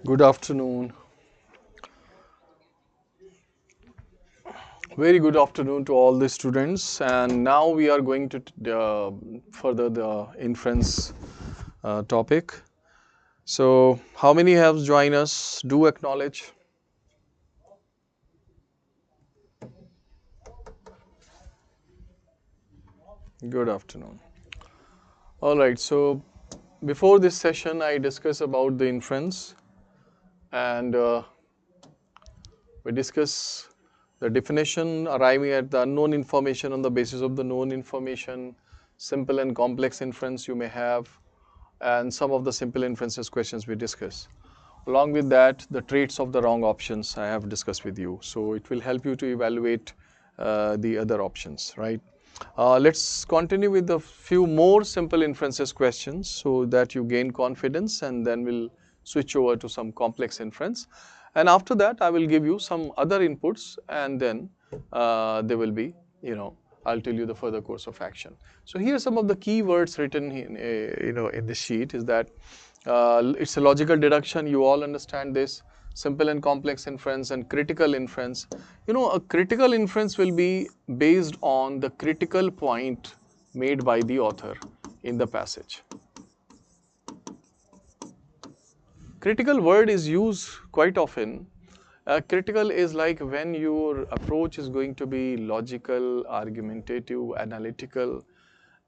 Good afternoon. Very good afternoon to all the students, and now we are going to further the inference topic. So, how many have joined us? Do acknowledge. Good afternoon. All right. So, before this session, I discussed about the inference, and we discuss the definition, arriving at the unknown information on the basis of the known information, simple and complex inference you may have, and some of the simple inferences questions we discuss. Along with that, the traits of the wrong options I have discussed with you. So it will help you to evaluate the other options, right? Let's continue with a few more simple inferences questions so that you gain confidence, and then we'll switch over to some complex inference. And after that, I will give you some other inputs, and then there will be, I'll tell you the further course of action. So here are some of the key words written in this sheet is that it's a logical deduction. You all understand this. Simple and complex inference and critical inference. A critical inference will be based on the critical point made by the author in the passage. Critical word is used quite often. Critical is like when your approach is going to be logical, argumentative, analytical,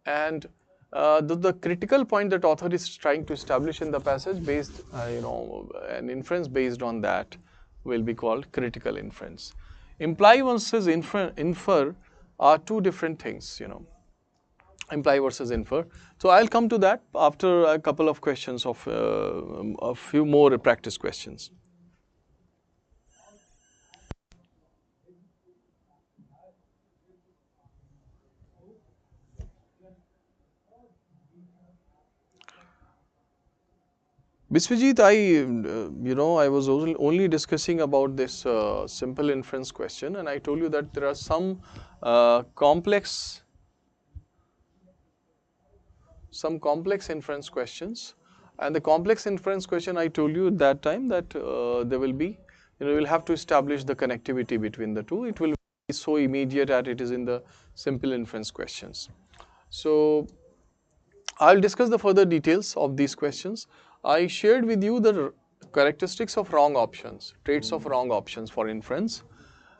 and the critical point that author is trying to establish in the passage based, an inference based on that will be called critical inference. Imply versus infer are two different things, imply versus infer. So I'll come to that after a couple of questions of a few more practice questions. Biswajit, I was only discussing about this simple inference question, and I told you that there are some complex inference questions. And the complex inference question, I told you at that time that there will be, you will have to establish the connectivity between the two. It will be so immediate as it is in the simple inference questions. So I'll discuss the further details of these questions. I shared with you the characteristics of wrong options, traits of wrong options for inference,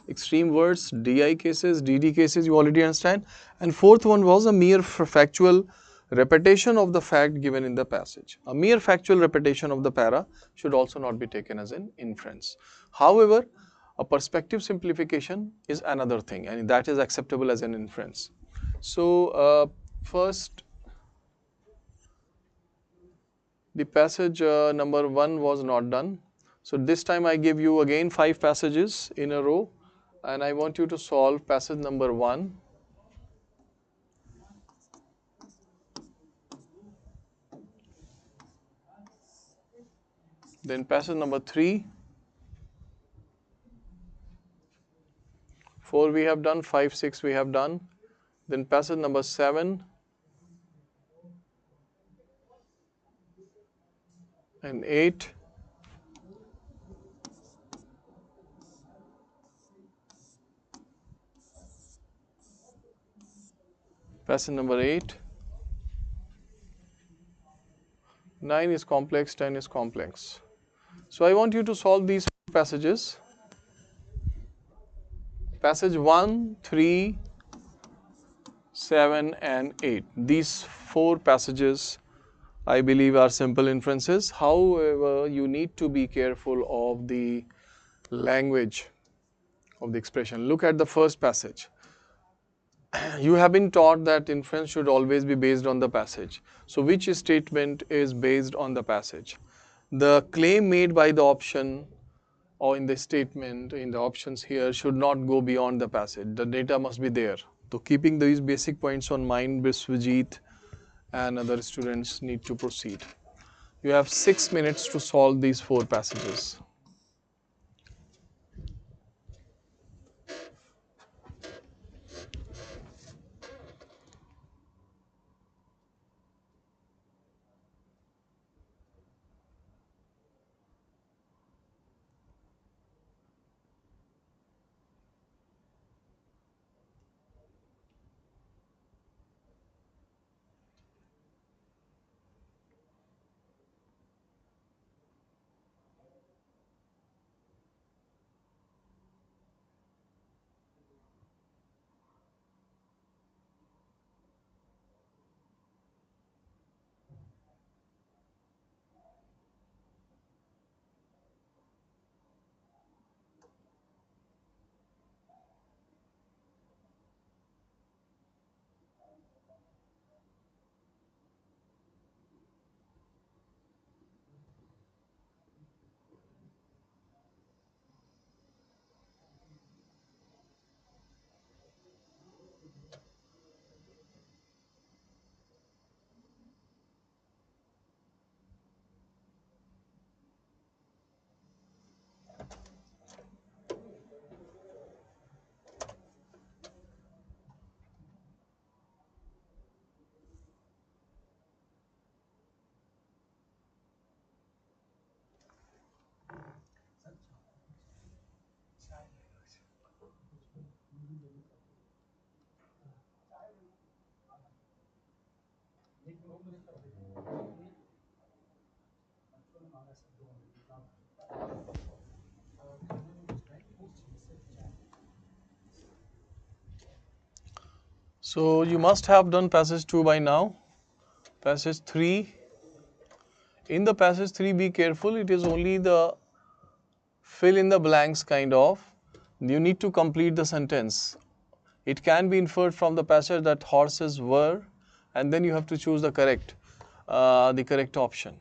extreme words, DI cases, DD cases, you already understand. And fourth one was a mere factual repetition of the fact given in the passage. A mere factual repetition of the para should also not be taken as an inference. However, a perspective simplification is another thing, and that is acceptable as an inference. So, first, the passage number 1 was not done. So this time I give you again 5 passages in a row, and I want you to solve passage number 1. Then passage number 3. 4 we have done, 5, 6 we have done. Then passage number 7 and 8. Passage number 8. 9 is complex, 10 is complex. So I want you to solve these passages. Passage 1, 3, 7 and 8. These 4 passages I believe are simple inferences. However, you need to be careful of the language of the expression. Look at the first passage. You have been taught that inference should always be based on the passage. So which statement is based on the passage? The claim made by the option or in the statement, in the options here, should not go beyond the passage. The data must be there. So keeping these basic points on mind, Biswajit and other students need to proceed. You have 6 minutes to solve these 4 passages. So you must have done passage 2 by now. Passage 3. In the passage 3, be careful, it is only the fill in the blanks kind of. You need to complete the sentence. It can be inferred from the passage that horses were, and then you have to choose the correct option.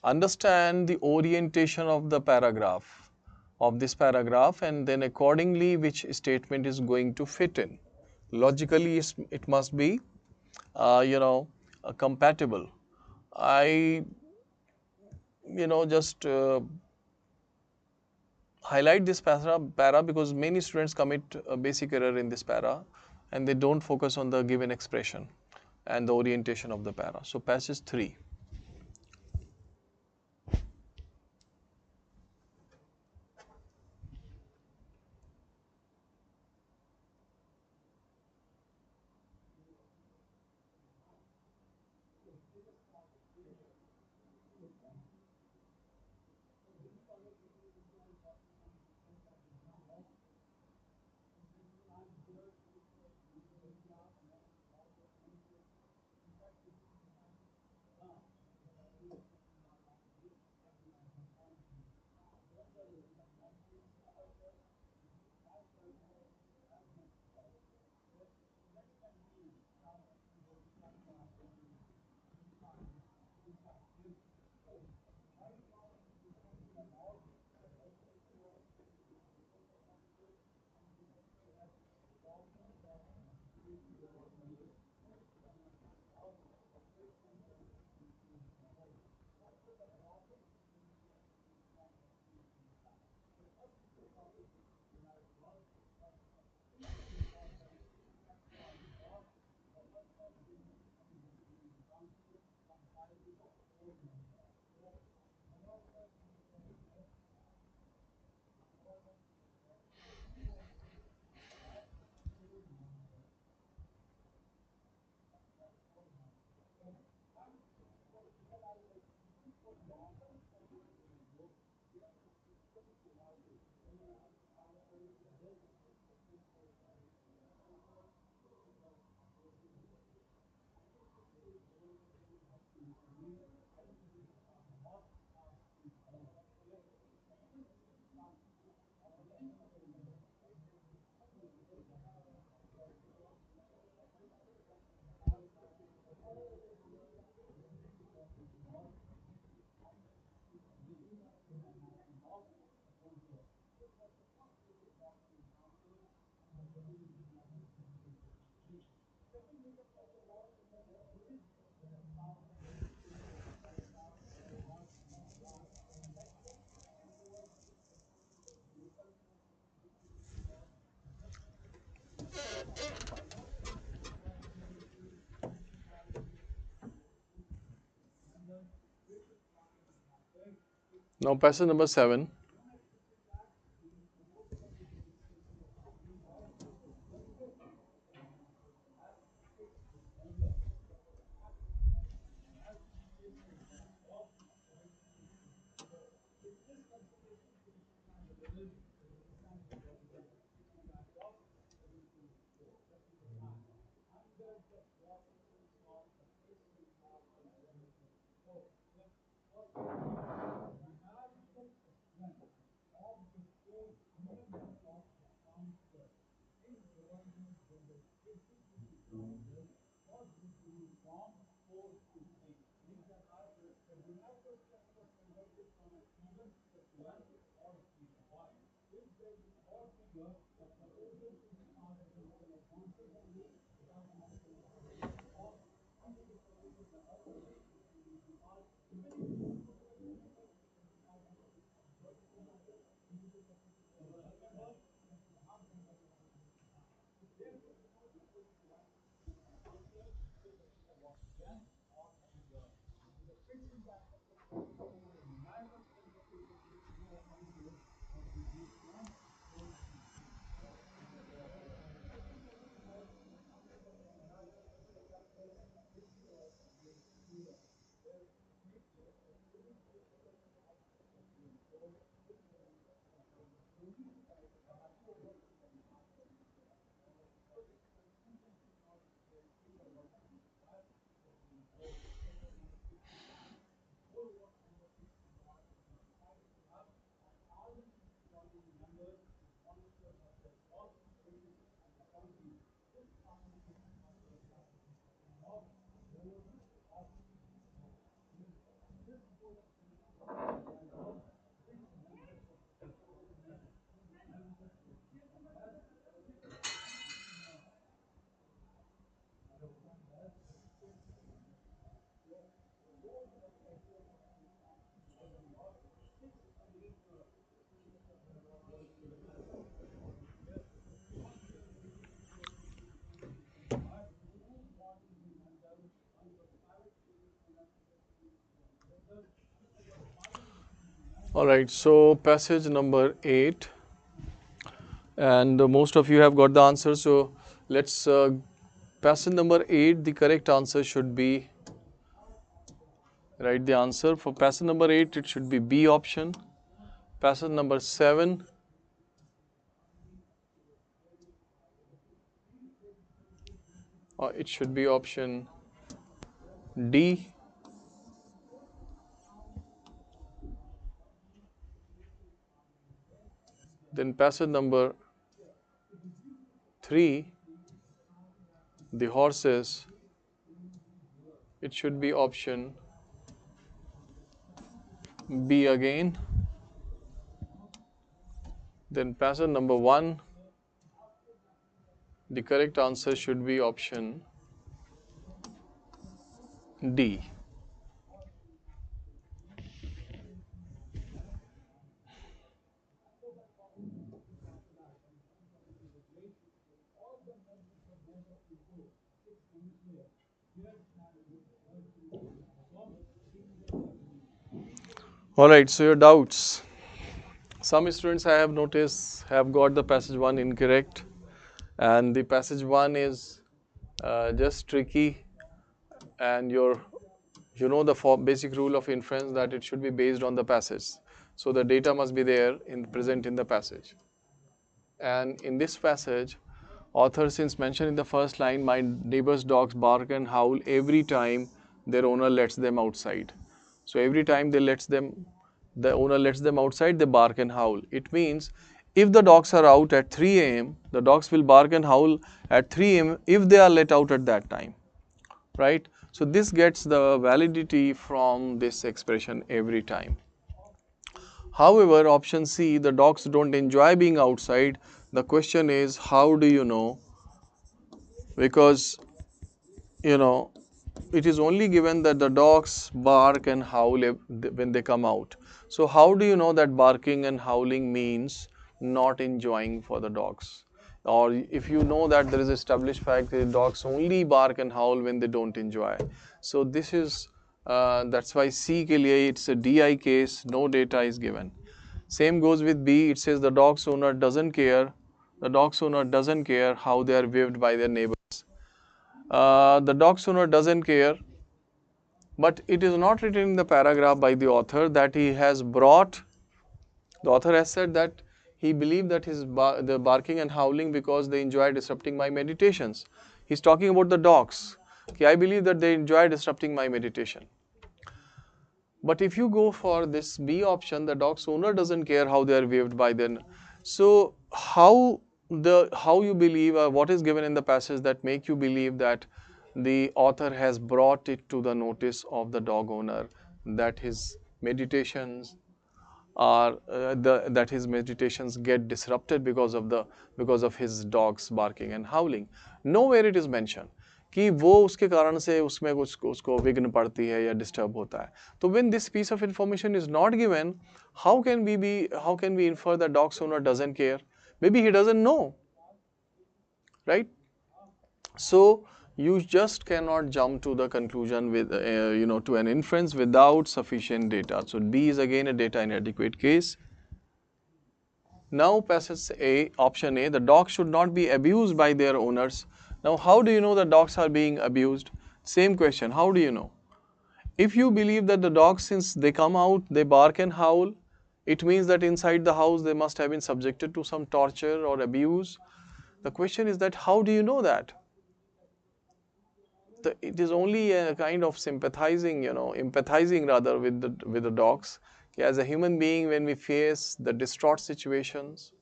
Understand the orientation of the paragraph, of this paragraph, and then accordingly which statement is going to fit in. Logically, it must be, compatible. I, just highlight this para because many students commit a basic error in this para and they don't focus on the given expression and the orientation of the para. So passage 3. Now passage number 7. All right, so passage number 8, and most of you have got the answer. So let's passage number 8. The correct answer should be, write the answer for passage number 8. It should be B option. Passage number 7, it should be option D. Then passage number 3, the horses, it should be option B again. Then passage number 1, the correct answer should be option D. Alright, so your doubts. Some students I have noticed have got the passage 1 incorrect, and the passage 1 is just tricky, and you know the basic rule of inference that it should be based on the passage. So the data must be there present in the passage. And in this passage, author since mentioned in the first line, my neighbor's dogs bark and howl every time their owner lets them outside. So every time the owner lets them outside, they bark and howl. It means if the dogs are out at 3 a.m., the dogs will bark and howl at 3 a.m. if they are let out at that time, right? So this gets the validity from this expression every time. However, option C, the dogs don't enjoy being outside. The question is, how do you know? Because, you know, it is only given that the dogs bark and howl when they come out. So how do you know that barking and howling means not enjoying for the dogs? Or if you know that there is established fact that dogs only bark and howl when they don't enjoy. So this is, that's why C ke liye it's a DI case, no data is given. Same goes with B, it says the dog's owner doesn't care. The dog's owner doesn't care how they are waved by their neighbors. The dog's owner doesn't care, but it is not written in the paragraph by the author that he has brought. The author has said that he believed that the barking and howling because they enjoy disrupting my meditations. He's talking about the dogs. Okay, I believe that they enjoy disrupting my meditation. But if you go for this B option, the dog's owner doesn't care how they are waved by them. So how you believe, what is given in the passage that make you believe that the author has brought it to the notice of the dog owner that his meditations that his meditations get disrupted because of his dogs barking and howling. Nowhere it is mentioned कि वो उसके कारण से उसमें कुछ उसको विघ्न पड़ती है या डिस्टर्ब होता है. तो when this piece of information is not given, how can we infer that dog's owner doesn't care? Maybe he doesn't know, right? So you just cannot jump to the conclusion with to an inference without sufficient data. So B is again a data inadequate case. Now passage A, option A, the dogs should not be abused by their owners. Now how do you know the dogs are being abused? Same question, how do you know? If you believe that the dogs, since they come out, they bark and howl, It means that inside the house they must have been subjected to some torture or abuse. The question is that how do you know that? It is only a kind of sympathizing, empathizing rather with the dogs. As a human being, when we face the distraught situations,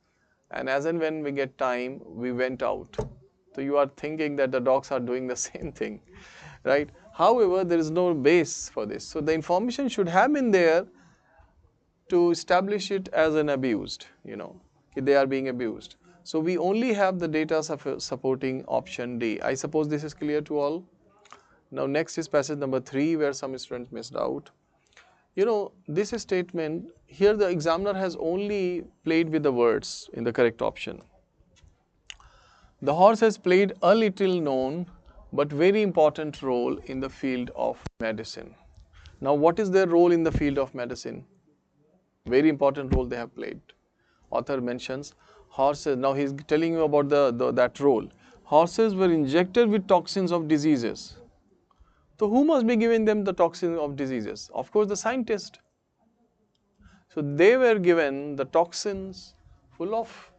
and as and when we get time, we went out. So you are thinking that the dogs are doing the same thing, right? However, there is no base for this. So the information should have been there to establish it as an abused, they are being abused. So we only have the data supporting option D. I suppose this is clear to all. Now next is passage number 3, where some students missed out. This statement, here the examiner has only played with the words in the correct option. The horse has played a little known but very important role in the field of medicine. Now what is their role in the field of medicine? Very important role they have played. Author mentions horses. Now he is telling you about that role. Horses were injected with toxins of diseases. So who must be giving them the toxins of diseases? Of course the scientist. So they were given the toxins full of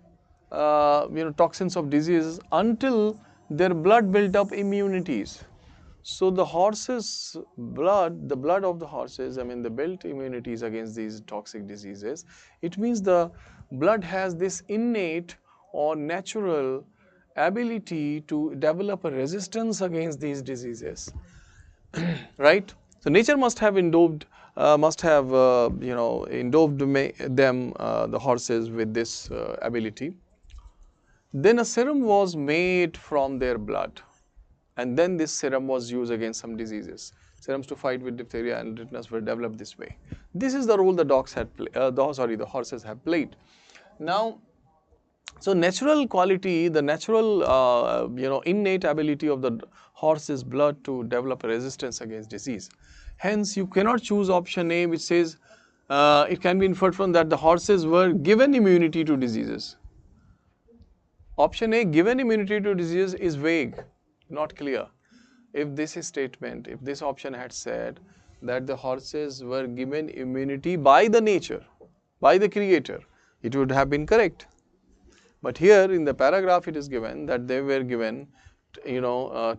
toxins of diseases until their blood built up immunities. So the horses' blood, the blood of the horses, they built immunities against these toxic diseases. It means the blood has this innate or natural ability to develop a resistance against these diseases, right? So nature must have endowed, endowed them, the horses, with this ability. Then a serum was made from their blood, and then this serum was used against some diseases. Serums to fight with diphtheria and tetanus were developed this way. This is the role the the horses have played. Now, so natural quality, the natural innate ability of the horse's blood to develop a resistance against disease. Hence, you cannot choose option A, which says it can be inferred from that the horses were given immunity to diseases. Option A, given immunity to disease, is vague, not clear. If this statement, if this option had said that the horses were given immunity by the nature, by the creator, it would have been correct. But here in the paragraph it is given that they were given,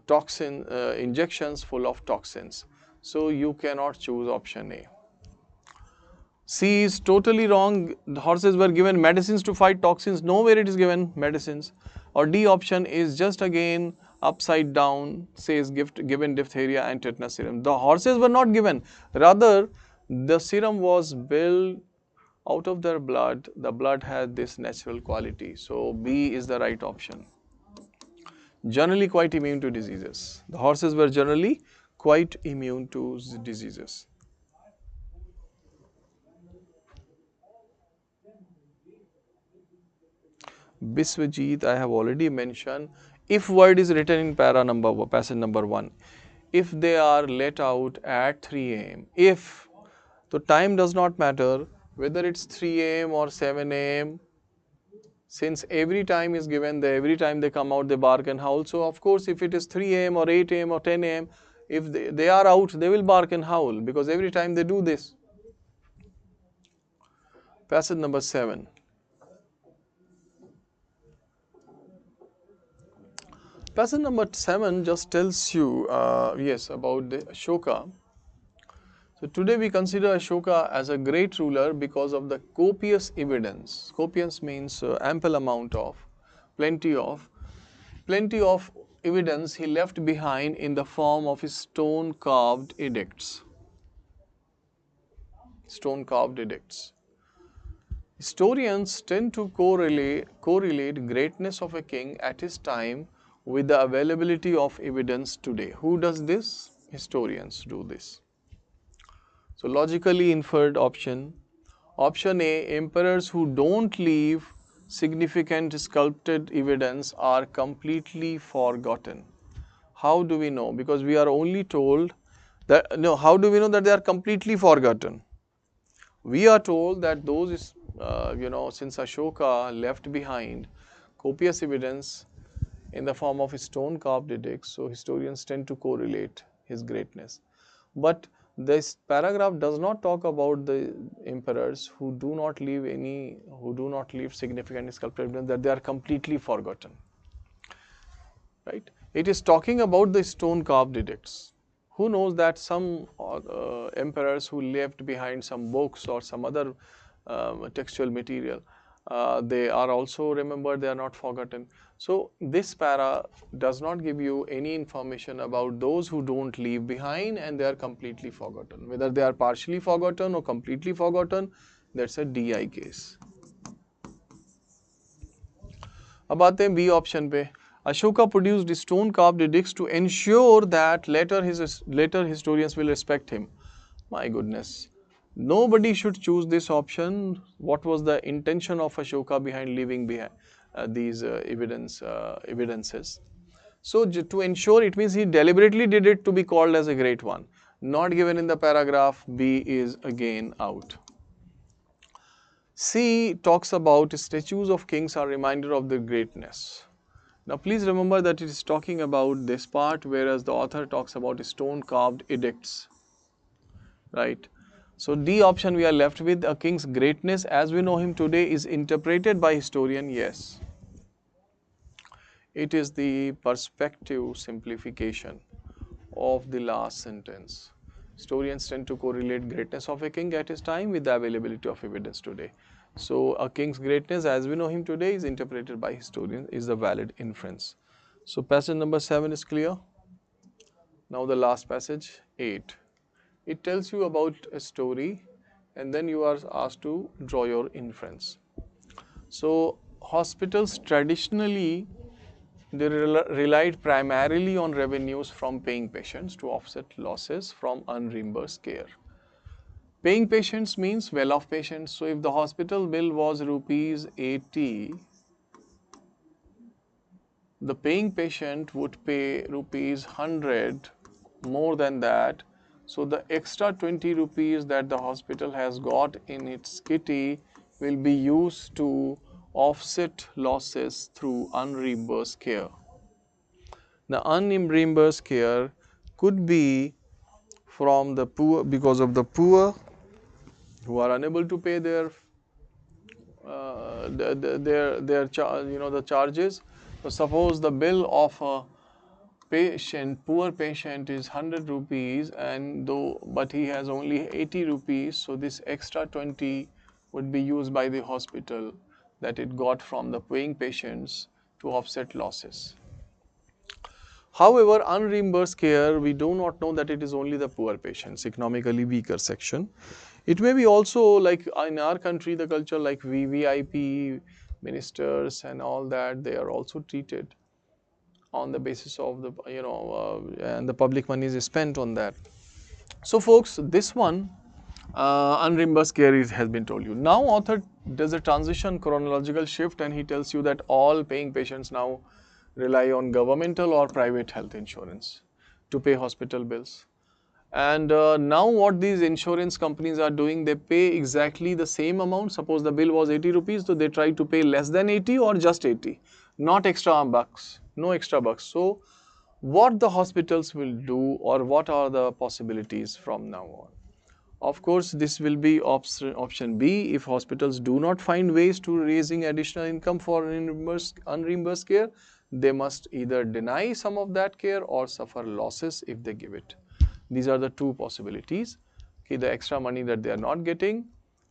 toxin injections full of toxins. So you cannot choose option A. C is totally wrong. The horses were given medicines to fight toxins. Nowhere it is given medicines. Or D option is just again upside down, says given diphtheria and tetanus serum. The horses were not given. Rather, the serum was built out of their blood. The blood had this natural quality. So B is the right option. Generally quite immune to diseases. The horses were generally quite immune to diseases. Biswajit, I have already mentioned, if word is written in passage number 1, if they are let out at 3 am, if, so time does not matter whether it's 3 am or 7 am, since every time is given, every time they come out they bark and howl. So of course if it is 3 am or 8 am or 10 am, if they are out, they will bark and howl, because every time they do this. Passage number 7. Passage number 7 just tells you, about the Ashoka. So today we consider Ashoka as a great ruler because of the copious evidence. Copious means ample amount of, plenty of evidence he left behind in the form of his stone-carved edicts. Stone-carved edicts. Historians tend to correlate greatness of a king at his time with the availability of evidence today. Who does this? Historians do this. So logically inferred option. Option A, emperors who don't leave significant sculpted evidence are completely forgotten. How do we know? Because we are only told that, no, how do we know that they are completely forgotten? We are told that those, since Ashoka left behind copious evidence in the form of stone carved edicts, so historians tend to correlate his greatness. But This paragraph does not talk about the emperors who do not leave significant sculptural evidence, that they are completely forgotten, right? It is talking about the stone carved edicts. Who knows that some emperors who left behind some books or some other textual material, they are also remembered, they are not forgotten. So this para does not give you any information about those who don't leave behind and they are completely forgotten. Whether they are partially forgotten or completely forgotten, that's a DI case. अब आते हैं B option पे. Ashoka produced stone carved edicts to ensure that later historians will respect him. My goodness. Nobody should choose this option. What was the intention of Ashoka behind leaving behind these evidences? So to ensure, it means he deliberately did it to be called as a great one. Not given in the paragraph. B is again out. C talks about statues of kings are reminder of their greatness. Now please remember that it is talking about this part, whereas the author talks about stone carved edicts, right? So D option we are left with. A king's greatness as we know him today is interpreted by historian. Yes, it is the perspective simplification of the last sentence. Historians tend to correlate greatness of a king at his time with the availability of evidence today. So a king's greatness as we know him today is interpreted by historians is the valid inference. So passage number 7 is clear. Now the last passage, 8. It tells you about a story and then you are asked to draw your inference. So hospitals traditionally, they relied primarily on revenues from paying patients to offset losses from unreimbursed care. Paying patients means well-off patients. So if the hospital bill was rupees 80, the paying patient would pay rupees 100 more than that. So the extra 20 rupees that the hospital has got in its kitty will be used to offset losses through unreimbursed care. The unreimbursed care could be from the poor, because of the poor who are unable to pay their the charges. So suppose the bill of a poor patient is 100 rupees, and but he has only 80 rupees, so this extra 20 would be used by the hospital that it got from the paying patients to offset losses. However, unreimbursed care, we do not know that it is only the poor patients, economically weaker section. It may be also like in our country, the culture like VVIP, ministers and all that, they are also treated on the basis of the, and the public money is spent on that. So folks, this one, unreimbursed care has been told you. Now author does a transition chronological shift and he tells you that all paying patients now rely on governmental or private health insurance to pay hospital bills. And now what these insurance companies are doing, they pay exactly the same amount. Suppose the bill was 80 rupees, so they try to pay less than 80 or just 80, not extra bucks, no extra bucks. So what the hospitals will do, or what are the possibilities from now on? Of course, this will be option B. If hospitals do not find ways to raising additional income for unreimbursed care, they must either deny some of that care or suffer losses if they give it. These are the two possibilities. Okay, the extra money that they are not getting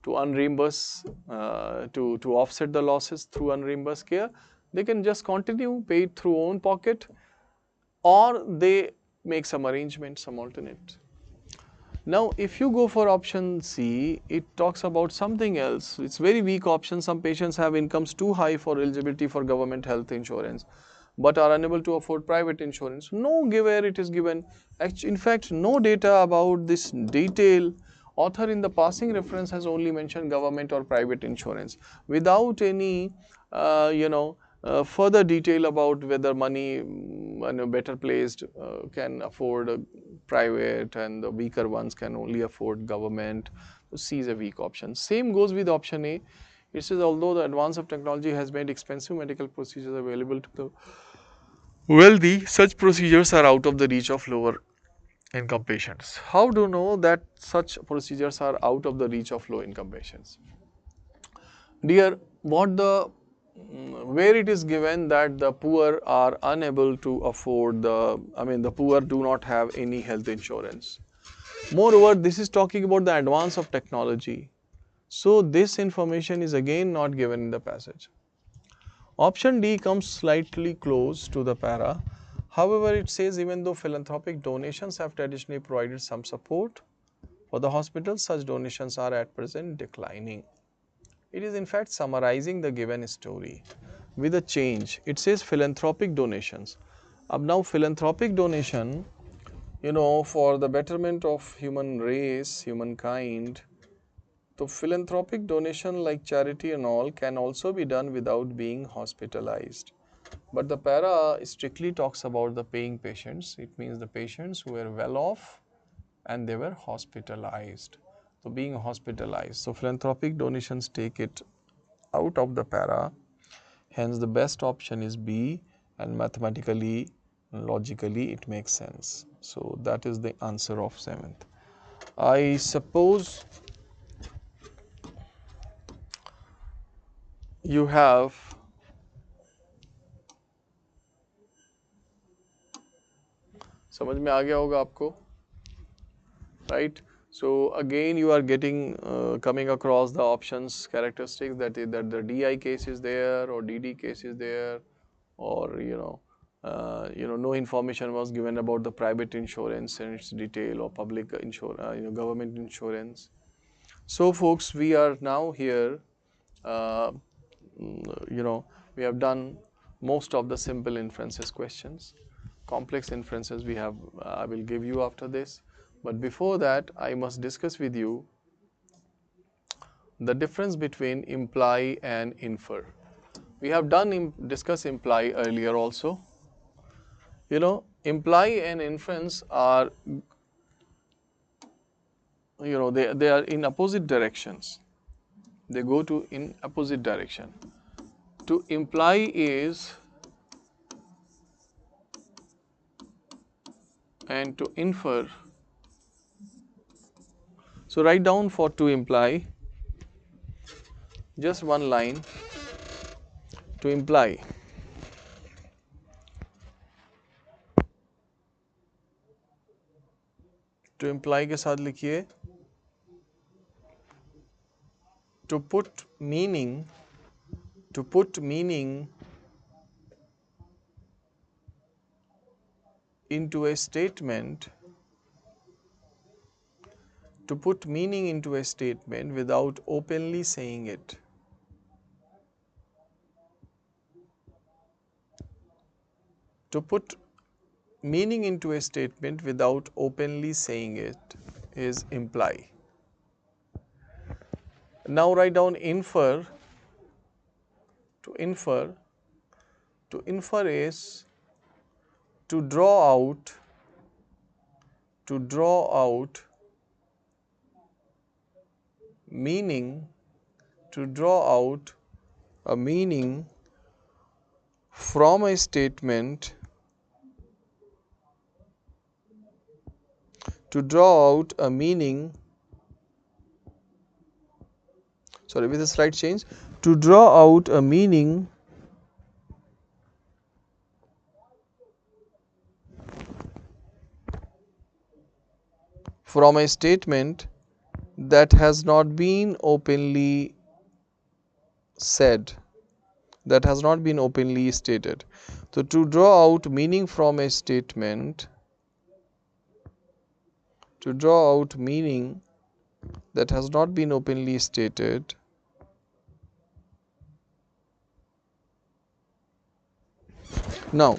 to unreimburse, to offset the losses through unreimbursed care, they can just continue, pay it through own pocket, or they make some arrangement, some alternate. Now, if you go for option C, it talks about something else. It's very weak option. Some patients have incomes too high for eligibility for government health insurance, but are unable to afford private insurance. No where it is given. In fact, no data about this detail. Author in the passing reference has only mentioned government or private insurance without any, further detail about whether money, better placed can afford private and the weaker ones can only afford government. So C is a weak option. Same goes with option A. It says although the advance of technology has made expensive medical procedures available to the wealthy, such procedures are out of the reach of lower income patients. How do you know that such procedures are out of the reach of low income patients? Dear, where it is given that the poor are unable to afford the poor do not have any health insurance. Moreover, this is talking about the advance of technology. So this information is again not given in the passage. Option D comes slightly close to the para. However, it says even though philanthropic donations have traditionally provided some support for the hospital, such donations are at present declining. It is in fact summarizing the given story with a change. It says philanthropic donations. Now philanthropic donation, for the betterment of human race, humankind, so philanthropic donation like charity and all can also be done without being hospitalized. But the para strictly talks about the paying patients. It means the patients who were well off and they were hospitalized. So being hospitalized. So philanthropic donations take it out of the para. Hence the best option is B, and mathematically, logically it makes sense. So that is the answer of 7th. I suppose you have समझ में आ गया होगा आपको, right? So again you are getting coming across the options characteristics that the DI case is there or DD case is there, or no information was given about the private insurance and its detail or public government insurance. So folks, we are now here, uh, we have done most of the simple inferences questions. Complex inferences we have, I will give you after this. But before that, I must discuss with you the difference between imply and infer. We have discuss imply earlier also. Imply and inference are, they are in opposite directions. They go to in opposite direction. To imply is, and to infer. So write down for to imply, just one line. To imply, to imply के साथ लिखिए to put meaning into a statement, to put meaning into a statement without openly saying it. To put meaning into a statement without openly saying it is imply. Now write down infer. To infer is to draw out meaning, to draw out a meaning from a statement, to draw out a meaning, sorry, with a slight change, to draw out a meaning from a statement that has not been openly said, that has not been openly stated. So to draw out meaning from a statement, to draw out meaning that has not been openly stated, now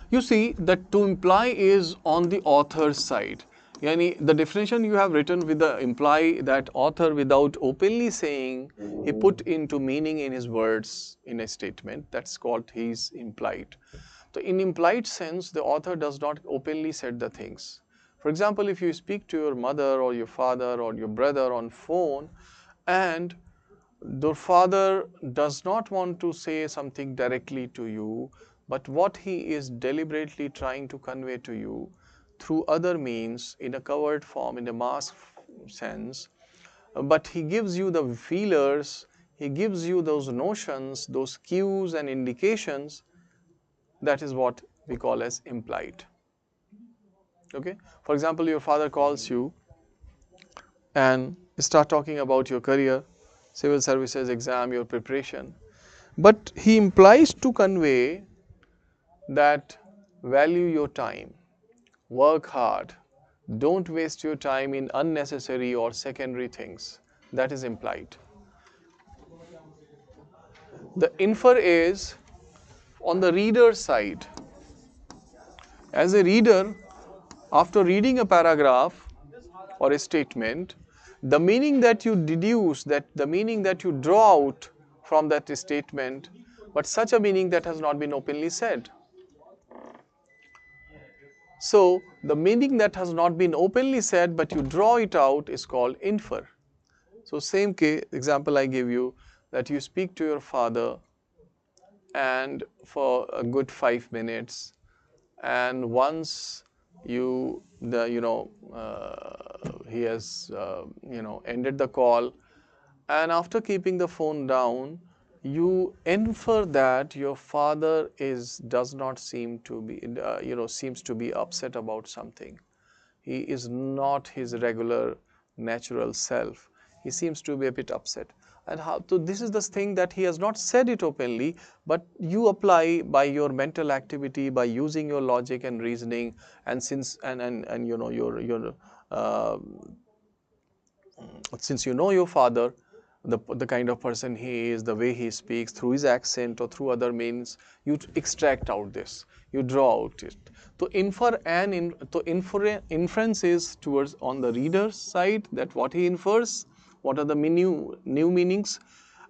you see that to imply is on the author's side. Yani the definition you have written with the imply, that author without openly saying, he put into meaning in his words in a statement, that's called he's implied. So in implied sense, the author does not openly said the things. For example, if you speak to your mother or your father or your brother on phone, and the father does not want to say something directly to you, but what he is deliberately trying to convey to you, through other means in a covered form, in a mask sense, but he gives you the feelers, he gives you those notions, those cues and indications. That is what we call as implied. Okay, for example, your father calls you and start talking about your career, civil services exam, your preparation, but he implies to convey that value your time, work hard, don't waste your time in unnecessary or secondary things. That is implied. The infer is on the reader's side. As a reader, after reading a paragraph or a statement, the meaning that you deduce, that the meaning that you draw out from that statement, but such a meaning that has not been openly said. So the meaning that has not been openly said but you draw it out is called infer. So same case, example I give you, that you speak to your father and for a good 5 minutes, and once he has ended the call, and after keeping the phone down, you infer that your father does not seem to be seems to be upset about something. He is not his regular natural self. He seems to be a bit upset. And how? So this is the thing that he has not said it openly, but you apply by your mental activity, by using your logic and reasoning, and uh, since you know your father, the kind of person he is, the way he speaks, through his accent or through other means, you extract out this, you draw out it. So inference is towards on the reader's side, that what he infers, what are the new meanings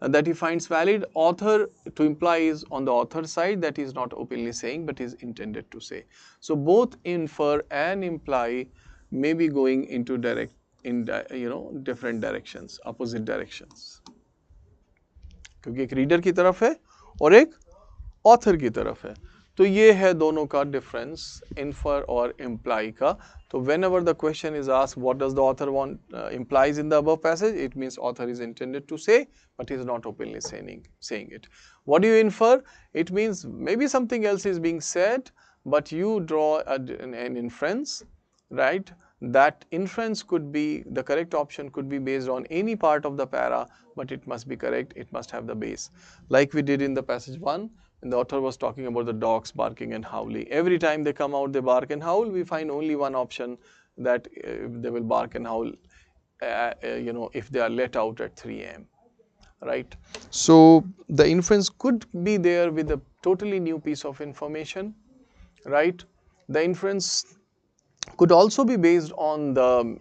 that he finds valid. Author to imply is on the author side, that he is not openly saying but is intended to say. So both infer and imply may be going into different directions, opposite directions, क्योंकि एक reader की तरफ है और एक author की तरफ है. तो ये है दोनों का डिफरेंस, इन्फर और इम्प्लाई का. तो whenever the question is asked what does the author want implies in the above passage, it means author is intended to say but is not openly saying it. What do you infer? It means maybe something else is being said, but you draw an inference, right? That inference could be, the correct option could be based on any part of the para, but it must be correct, it must have the base. Like we did in the passage 1, and the author was talking about the dogs barking and howling. Every time they come out, they bark and howl. We find only one option, that they will bark and howl, if they are let out at 3 a.m. Right? So the inference could be there with a totally new piece of information, right? The inference could also be based on the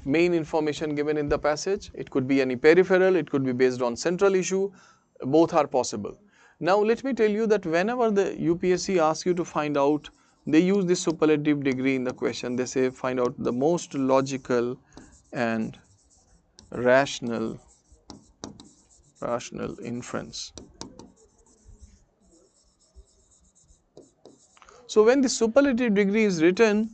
main information given in the passage. It could be any peripheral, it could be based on central issue. Both are possible. Now let me tell you that whenever the UPSC asks you to find out, they use this superlative degree in the question. They say find out the most logical and rational inference. So when the superlative degree is written,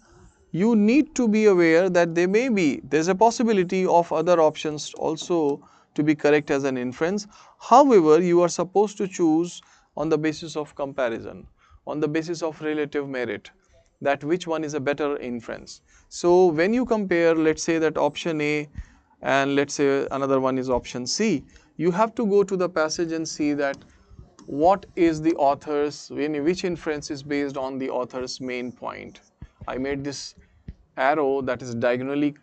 you need to be aware that there's a possibility of other options also to be correct as an inference. However, you are supposed to choose on the basis of comparison, on the basis of relative merit, that which one is a better inference. So when you compare, let's say that option A and let's say another one is option C, you have to go to the passage and see that what is the author's, which inference is based on the author's main point. I made this arrow that is diagonally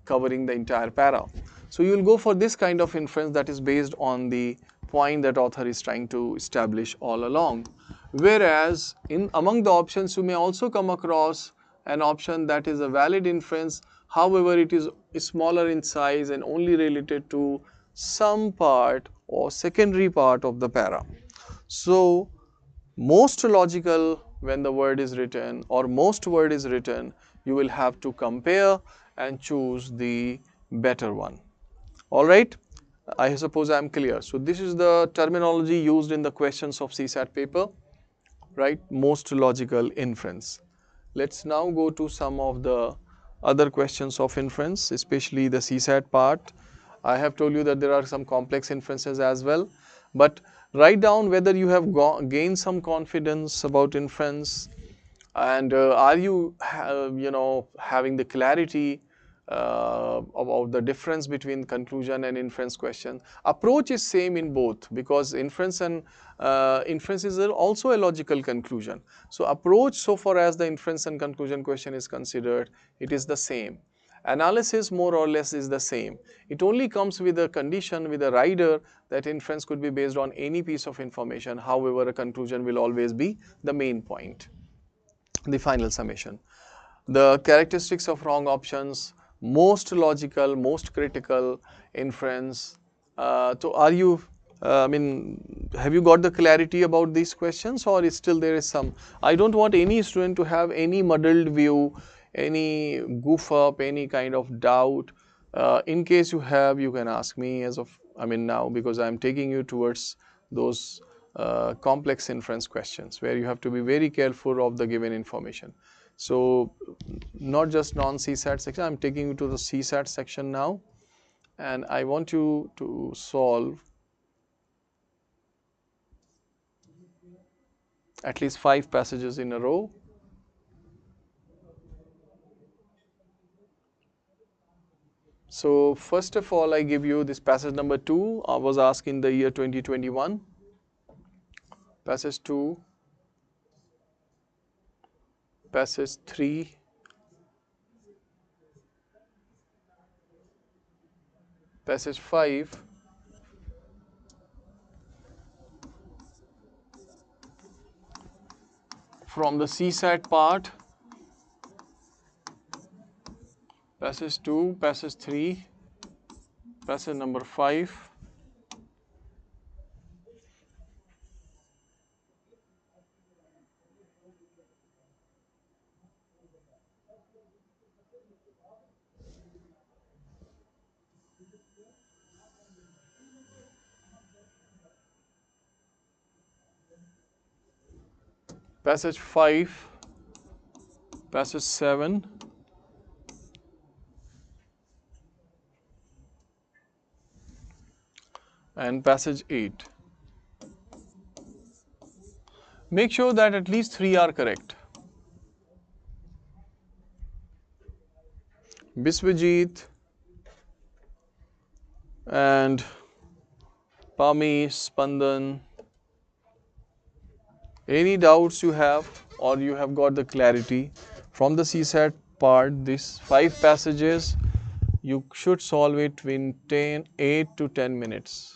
covering the entire para. So you will go for this kind of inference that is based on the point that author is trying to establish all along. Whereas among the options, you may also come across an option that is a valid inference, however it is smaller in size and only related to some part or secondary part of the para. So most logical, when the word is written or most word is written, you will have to compare and choose the better one. All right, I suppose I am clear. So this is the terminology used in the questions of CSAT paper. right? Most logical inference. Let's now go to some of the other questions of inference, especially the CSAT part. I have told you that there are some complex inferences as well, but write down whether you have gained some confidence about inference, and are you having the clarity about the difference between conclusion and inference question. Approach is same in both, because inference and inference is also a logical conclusion. So approach, so far as the inference and conclusion question is considered, it is the same. Analysis more or less is the same. It only comes with a condition, with a rider, that inference could be based on any piece of information. However, a conclusion will always be the main point, the final summation. The characteristics of wrong options: most logical, most critical, inference. So are you, have you got the clarity about these questions, or is still there is some? I don't want any student to have any muddled view, any goof up, any kind of doubt. In case you have, you can ask me as of, now, because I am taking you towards those complex inference questions where you have to be very careful of the given information. So not just non-CSAT section, I am taking you to the CSAT section now, and I want you to solve at least 5 passages in a row. So first of all, I give you this passage number 2. I was asked in the year 2021. Passage 2, passage 3, passage 5, from the CSAT part, passage 2, passage 3, passage number 5, passage 5, passage 7, and passage 8. Make sure that at least 3 are correct. Biswajit and Pami, Spandan, any doubts you have, or you have got the clarity from the CSAT part, these 5 passages, you should solve it in 8 to 10 minutes.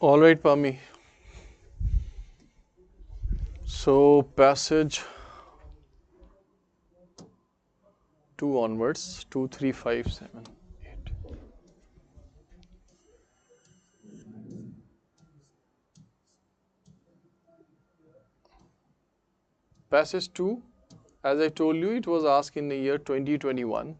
All right, Pami. So passage 2 onwards, 2, 3, 5, 7, 8. Passage 2, as I told you, it was asked in the year 2021.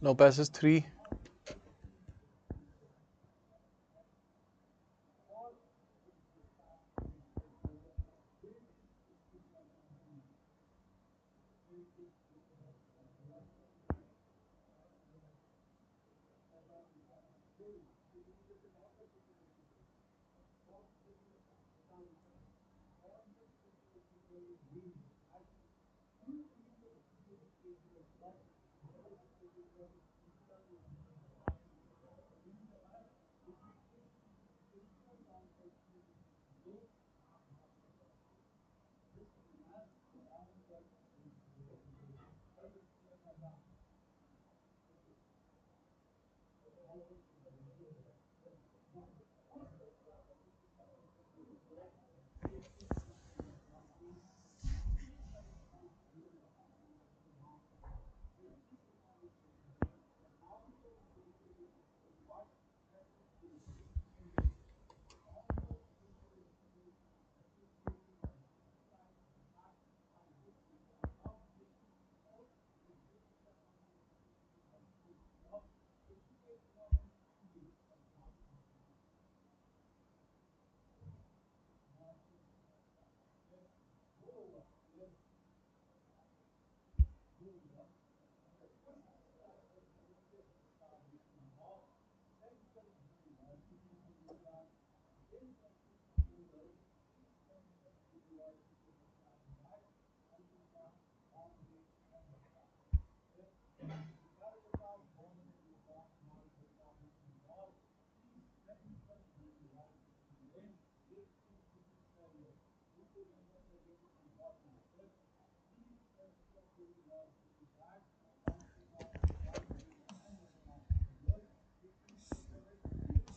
Now passage 3.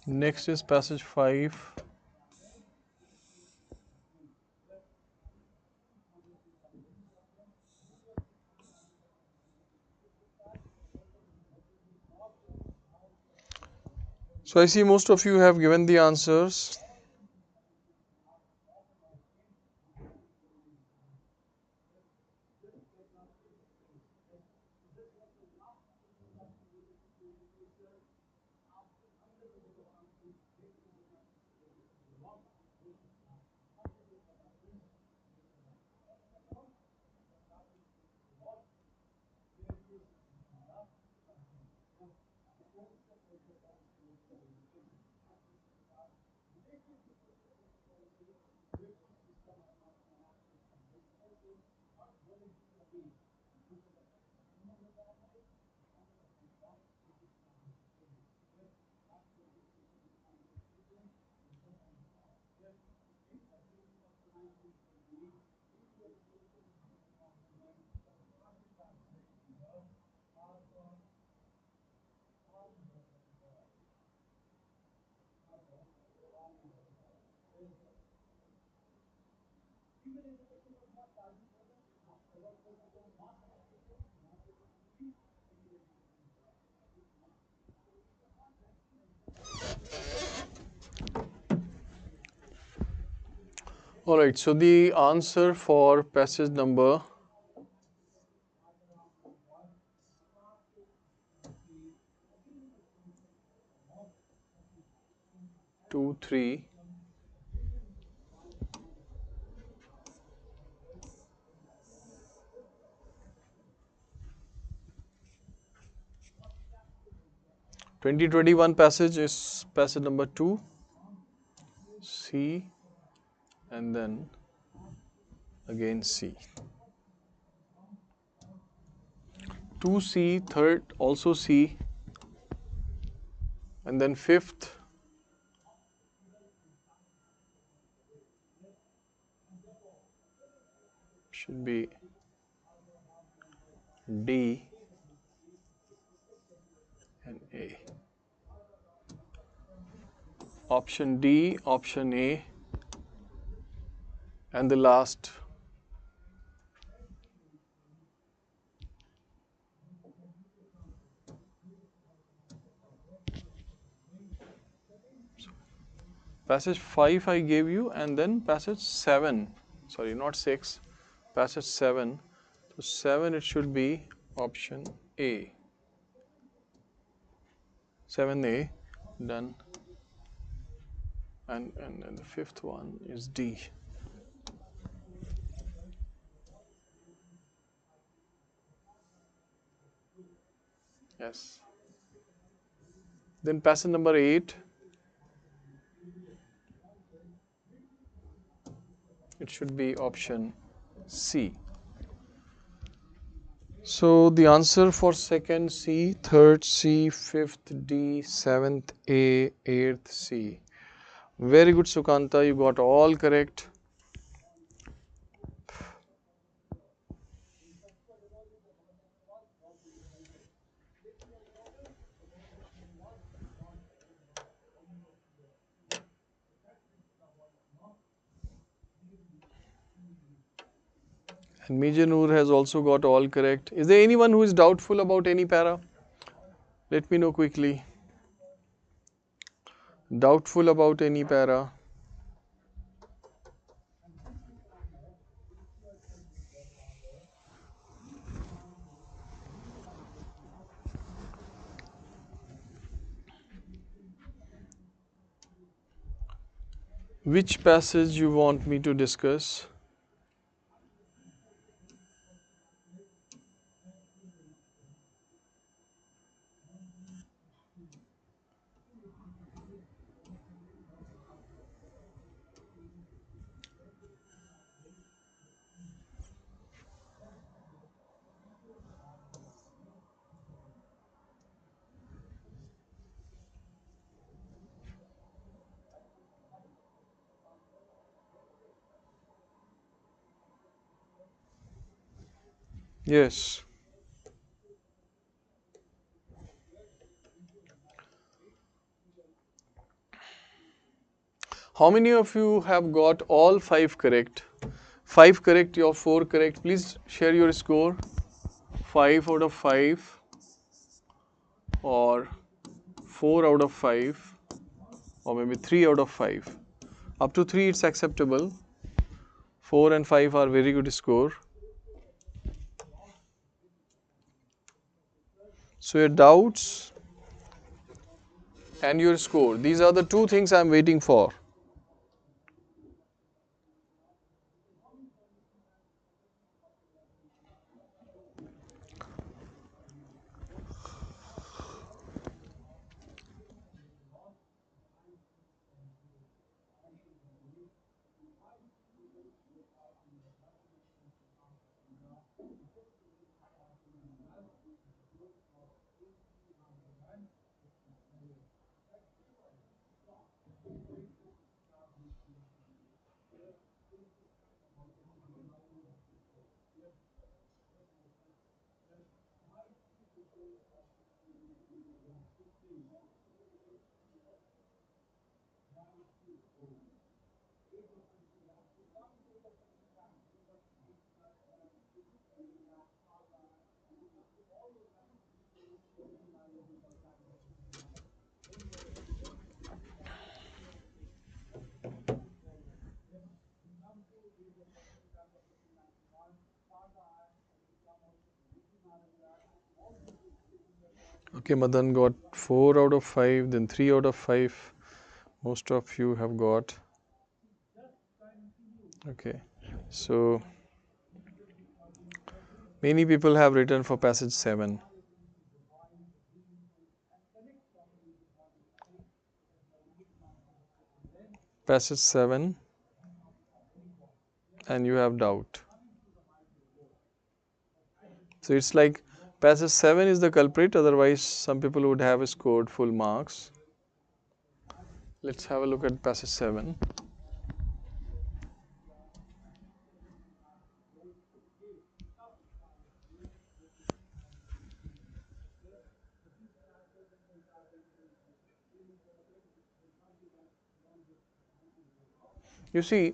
Next is passage 5. So I see most of you have given the answers. Alright, so the answer for passage number 2, 3, 2021 passage is passage number 2, C, and then again C. 2C, third also C, and then fifth should be D and A. Option D, option A, and the last passage 5 I gave you, and then passage 7, sorry, not 6, passage 7. So 7 it should be option A. 7A, done. And the fifth one is D. Yes. Then passage number 8, it should be option C. So the answer for second C, third C, fifth D, seventh A, eighth C. Very good, Sukanta, you got all correct. And Mijanur has also got all correct. Is there anyone who is doubtful about any para? Let me know quickly. Doubtful about any para? Which passage you want me to discuss? Yes. How many of you have got all 5 correct? 5 correct, your 4 correct. Please share your score. 5 out of 5 or 4 out of 5 or maybe 3 out of 5. Up to 3 it's acceptable. 4 and 5 are very good score. So your doubts and your score. These are the two things I am waiting for. Okay, Madan got 4 out of 5, then 3 out of 5. Most of you have got. Okay, so many people have written for passage 7. Passage 7 and you have doubt. So it's like passage 7 is the culprit, otherwise some people would have scored full marks. Let's have a look at passage 7. You see,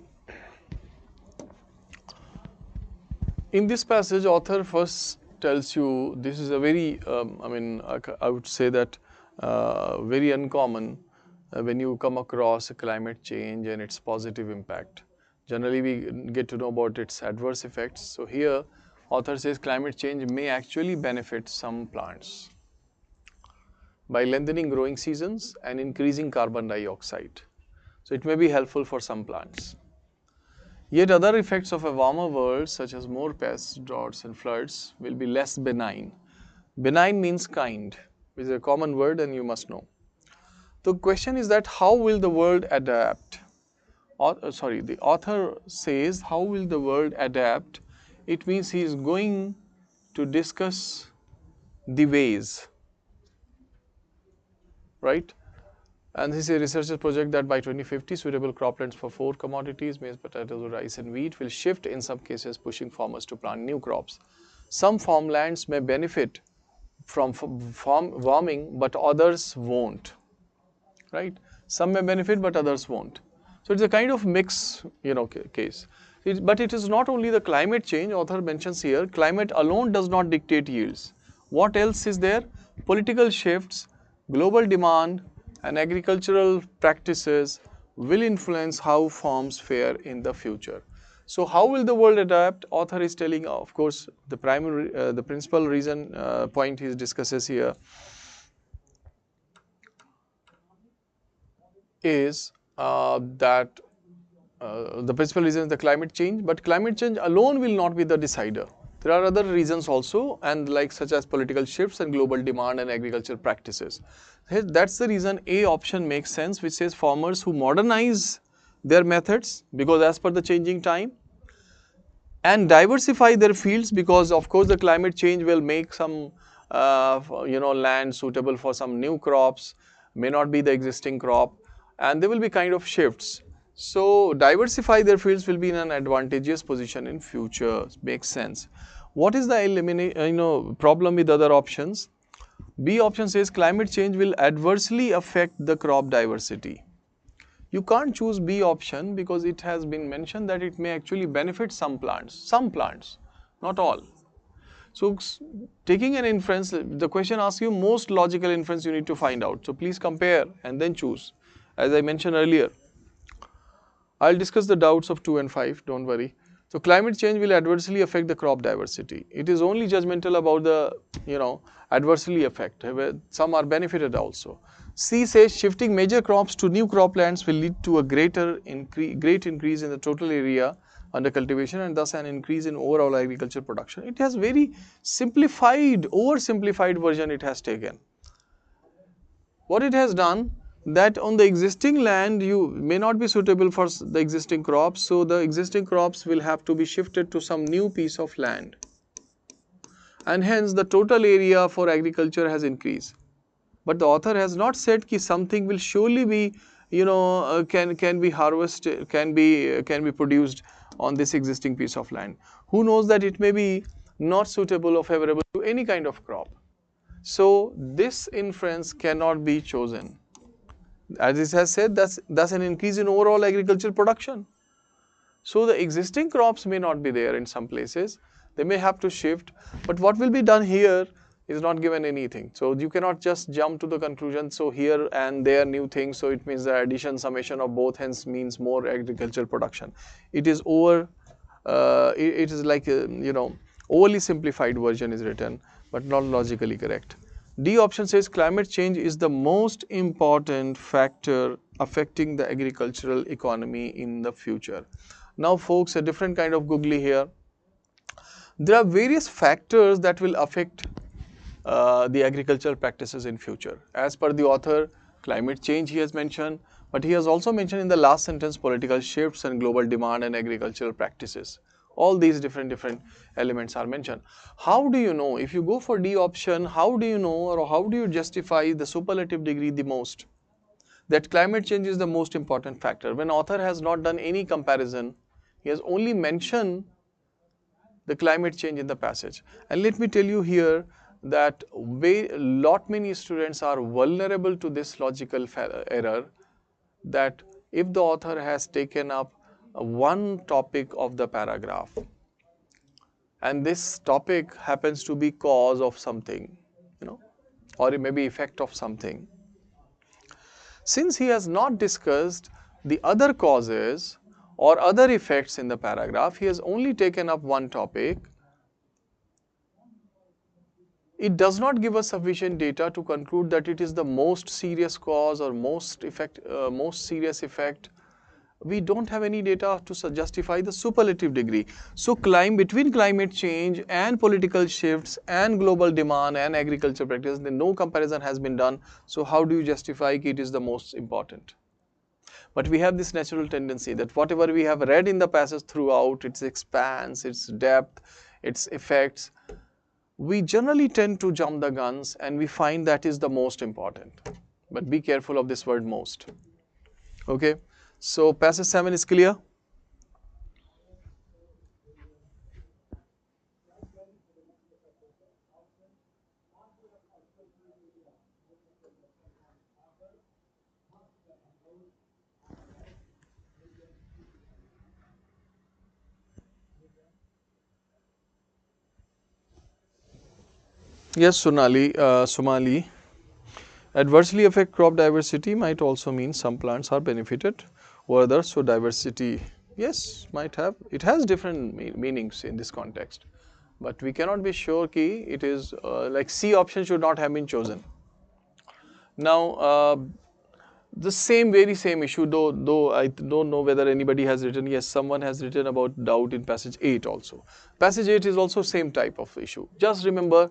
in this passage, author first tells you this is a very, I would say that very uncommon when you come across climate change and its positive impact. Generally, we get to know about its adverse effects. So here, author says climate change may actually benefit some plants by lengthening growing seasons and increasing carbon dioxide. So it may be helpful for some plants. Yet other effects of a warmer world, such as more pests, droughts and floods, will be less benign. Benign means kind, which is a common word and you must know. The question is that how will the world adapt? The author says how will the world adapt? It means he is going to discuss the ways, right? And this is a research project that by 2050, suitable croplands for 4 commodities, maize, potatoes, rice and wheat, will shift, in some cases pushing farmers to plant new crops. Some farmlands may benefit from farm warming, but others won't, right? Some may benefit, but others won't. So it's a kind of mix, case. But it is not only the climate change, author mentions here, climate alone does not dictate yields. What else is there? Political shifts, global demand, and agricultural practices will influence how farms fare in the future. So how will the world adapt? Author is telling, of course, the principal reason point he discusses here is that the principal reason is the climate change, but climate change alone will not be the decider. There are other reasons also, and like such as political shifts and global demand and agricultural practices. That's the reason A option makes sense, which says farmers who modernize their methods because as per the changing time and diversify their fields, because of course the climate change will make some land suitable for some new crops, may not be the existing crop, and there will be kind of shifts. So diversify their fields will be in an advantageous position in future. Makes sense. What is the problem with other options? B option says climate change will adversely affect the crop diversity. You can't choose B option because it has been mentioned that it may actually benefit some plants, not all. So taking an inference, the question asks you most logical inference you need to find out. So please compare and then choose. As I mentioned earlier, I'll discuss the doubts of 2 and 5, don't worry. So climate change will adversely affect the crop diversity. It is only judgmental about the, adversely affect. Some are benefited also. C says shifting major crops to new croplands will lead to a great increase in the total area under cultivation and thus an increase in overall agriculture production. It has very simplified, oversimplified version it has taken. What it has done, that on the existing land you may not be suitable for the existing crops, so the existing crops will have to be shifted to some new piece of land, and hence the total area for agriculture has increased. But the author has not said that something will surely be, can be harvested, can be produced on this existing piece of land. Who knows that it may be not suitable or favorable to any kind of crop. So this inference cannot be chosen. As it has said, that's an increase in overall agricultural production. So the existing crops may not be there in some places. They may have to shift. But what will be done here is not given anything. So you cannot just jump to the conclusion, so here and there new things, so it means the addition, summation of both hence means more agricultural production. It is it is like overly simplified version is written, but not logically correct. D option says climate change is the most important factor affecting the agricultural economy in the future. Now folks, a different kind of googly here. There are various factors that will affect the agricultural practices in future. As per the author, climate change he has mentioned, but he has also mentioned in the last sentence political shifts and global demand and agricultural practices. All these different elements are mentioned. How do you know? If you go for D option, how do you know or how do you justify the superlative degree the most? That climate change is the most important factor. When author has not done any comparison, he has only mentioned the climate change in the passage. And let me tell you here that many students are vulnerable to this logical error, that if the author has taken up one topic of the paragraph and this topic happens to be cause of something, or it may be effect of something, since he has not discussed the other causes or other effects in the paragraph, he has only taken up one topic. It does not give us sufficient data to conclude that it is the most serious cause or most serious effect. We don't have any data to justify the superlative degree. So between climate change and political shifts and global demand and agriculture practice, no comparison has been done. So how do you justify it is the most important? But we have this natural tendency that whatever we have read in the passage throughout, its expanse, its depth, its effects, we generally tend to jump the guns and we find that is the most important. But be careful of this word most. Okay, so passage 7 is clear? Yes, Somali. Adversely affect crop diversity might also mean some plants are benefited or others, so diversity, yes, might have, it has different meanings in this context. But we cannot be sure ki it is like C option should not have been chosen. Now, the very same issue, though I don't know whether anybody has written, yes, someone has written about doubt in passage 8 also. Passage 8 is also same type of issue. Just remember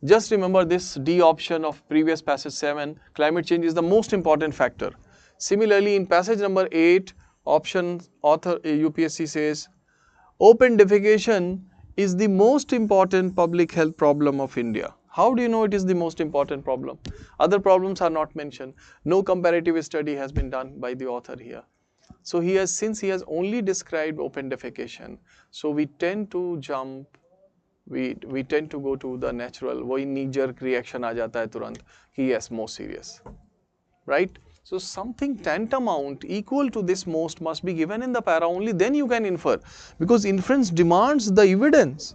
this D option of previous passage 7, climate change is the most important factor. Similarly, in passage number 8, option author UPSC says, open defecation is the most important public health problem of India. How do you know it is the most important problem? Other problems are not mentioned. No comparative study has been done by the author here. So since he has only described open defecation, so we tend to jump, we tend to go to the natural, वही knee jerk reaction आ जाता है तुरंत कि yes, more serious, right? So something tantamount equal to this most must be given in the para, only then you can infer, because inference demands the evidence.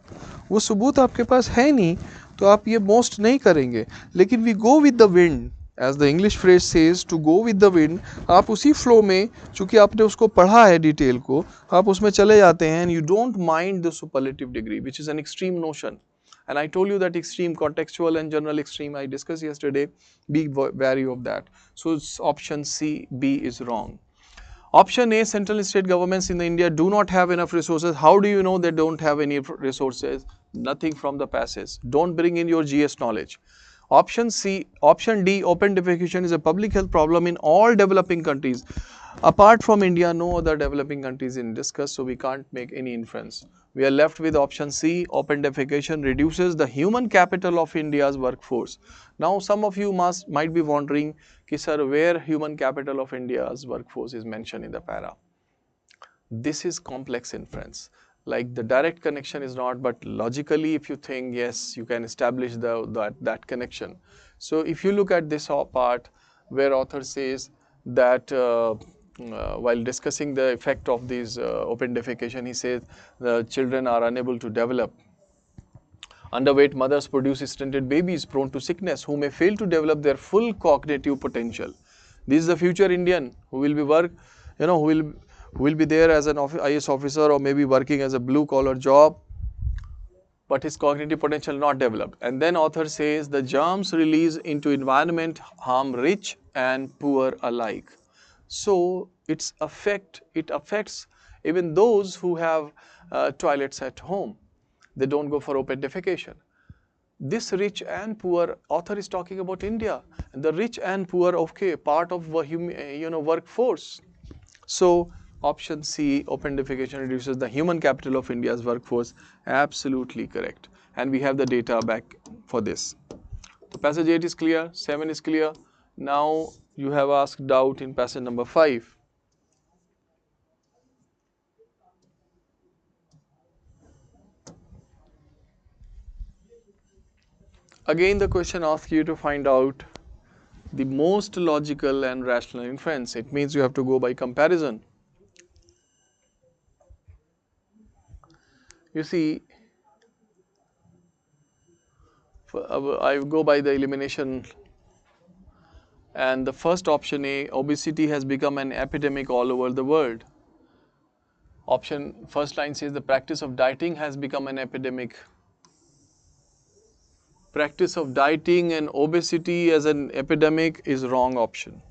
वो सबूत आपके पास है नहीं तो आप ये most नहीं करेंगे, लेकिन we go with the wind, as the English phrase says, to go with the wind. आप उसी flow में, चूंकि आपने उसको पढ़ा है डिटेल को, आप उसमें चले जाते हैं, and you don't mind the superlative degree, which is an extreme notion. And I told you that extreme, contextual and general extreme I discussed yesterday, be wary of that. So it's option C, B is wrong. Option A, central and state governments in India do not have enough resources. How do you know they don't have any resources? Nothing from the passage. Don't bring in your GS knowledge. Option D, open defecation is a public health problem in all developing countries. Apart from India, no other developing countries in discuss, so we can't make any inference. We are left with option C, open defecation reduces the human capital of India's workforce. Now some of you might be wondering, ki sir, where human capital of India's workforce is mentioned in the para. This is complex inference. Like the direct connection is not, but logically if you think, yes, you can establish that connection. So if you look at this part where author says that while discussing the effect of these open defecation, he says the children are unable to develop. Underweight mothers produce stunted babies prone to sickness who may fail to develop their full cognitive potential. This is the future Indian who will be who will be there as an IS officer or maybe working as a blue collar job, but his cognitive potential not developed. And then author says the germs released into environment harm rich and poor alike. So it affects even those who have toilets at home. They don't go for open defecation. This rich and poor, author is talking about India, and the rich and poor, okay, part of workforce. So option C, open defecation reduces the human capital of India's workforce, absolutely correct. And we have the data back for this. So passage 8 is clear, 7 is clear. Now you have asked doubt in passage number 5. Again the question asks you to find out the most logical and rational inference. It means you have to go by comparison. You see, I go by the elimination, and the first option A, obesity has become an epidemic all over the world. First line says the practice of dieting has become an epidemic. Practice of dieting and obesity as an epidemic is wrong option.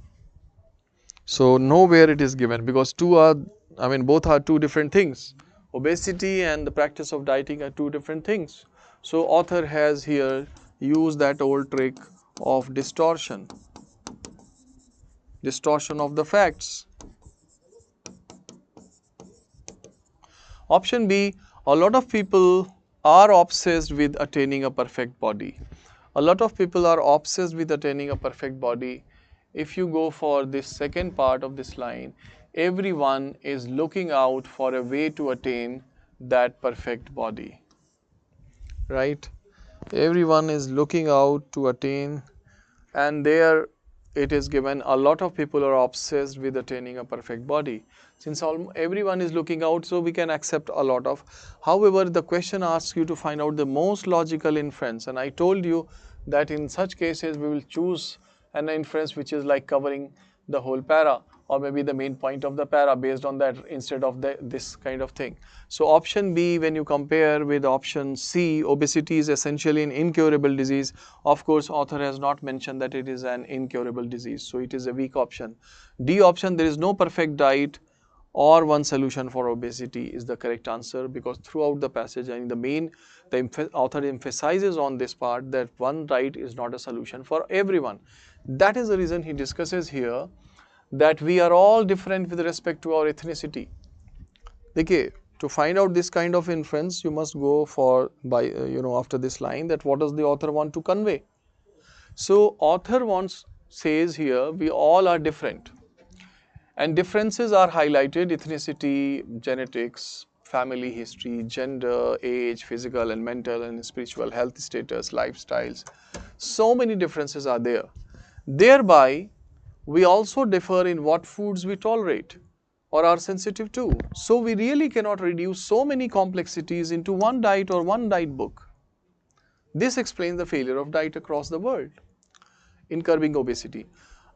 So nowhere it is given, because both are two different things. Obesity and the practice of dieting are two different things. So author has here used that old trick of distortion of the facts. Option B, a lot of people are obsessed with attaining a perfect body. A lot of people are obsessed with attaining a perfect body. If you go for this second part of this line, everyone is looking out for a way to attain that perfect body, right? Everyone is looking out to attain, and there it is given a lot of people are obsessed with attaining a perfect body. Since everyone is looking out, so we can accept a lot of. However, the question asks you to find out the most logical inference, and I told you that in such cases we will choose an inference which is like covering the whole para, or maybe the main point of the para based on that instead of this kind of thing. So option B, when you compare with option C, obesity is essentially an incurable disease. Of course, author has not mentioned that it is an incurable disease, so it is a weak option. D option, there is no perfect diet or one solution for obesity, is the correct answer, because throughout the passage and the author emphasizes on this part that one diet is not a solution for everyone. That is the reason he discusses here that we are all different with respect to our ethnicity. Okay, to find out this kind of inference, you must go for after this line, that what does the author want to convey. So author says here we all are different, and differences are highlighted: ethnicity, genetics, family history, gender, age, physical and mental and spiritual health status, lifestyles. So many differences are there. Thereby, we also differ in what foods we tolerate or are sensitive to. So we really cannot reduce so many complexities into one diet or one diet book. This explains the failure of diet across the world in curbing obesity.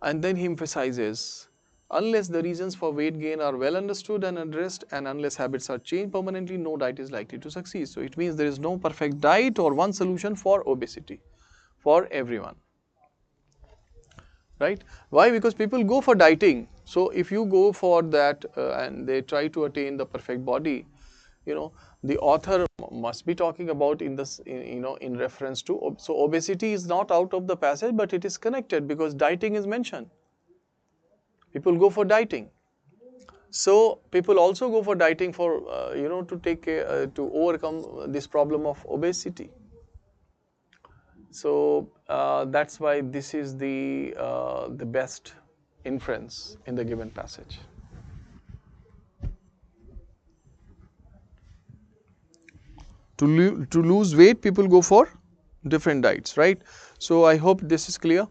And then he emphasizes, unless the reasons for weight gain are well understood and addressed, and unless habits are changed permanently, no diet is likely to succeed. So it means there is no perfect diet or one solution for obesity for everyone. Right? Why? Because people go for dieting. So if you go for that and they try to attain the perfect body, the author must be talking about in this, in reference to, so obesity is not out of the passage, but it is connected because dieting is mentioned. People go for dieting. So people also go for dieting for, to take to overcome this problem of obesity. So that's why this is the best inference in the given passage. To lose weight, people go for different diets, right? So I hope this is clear.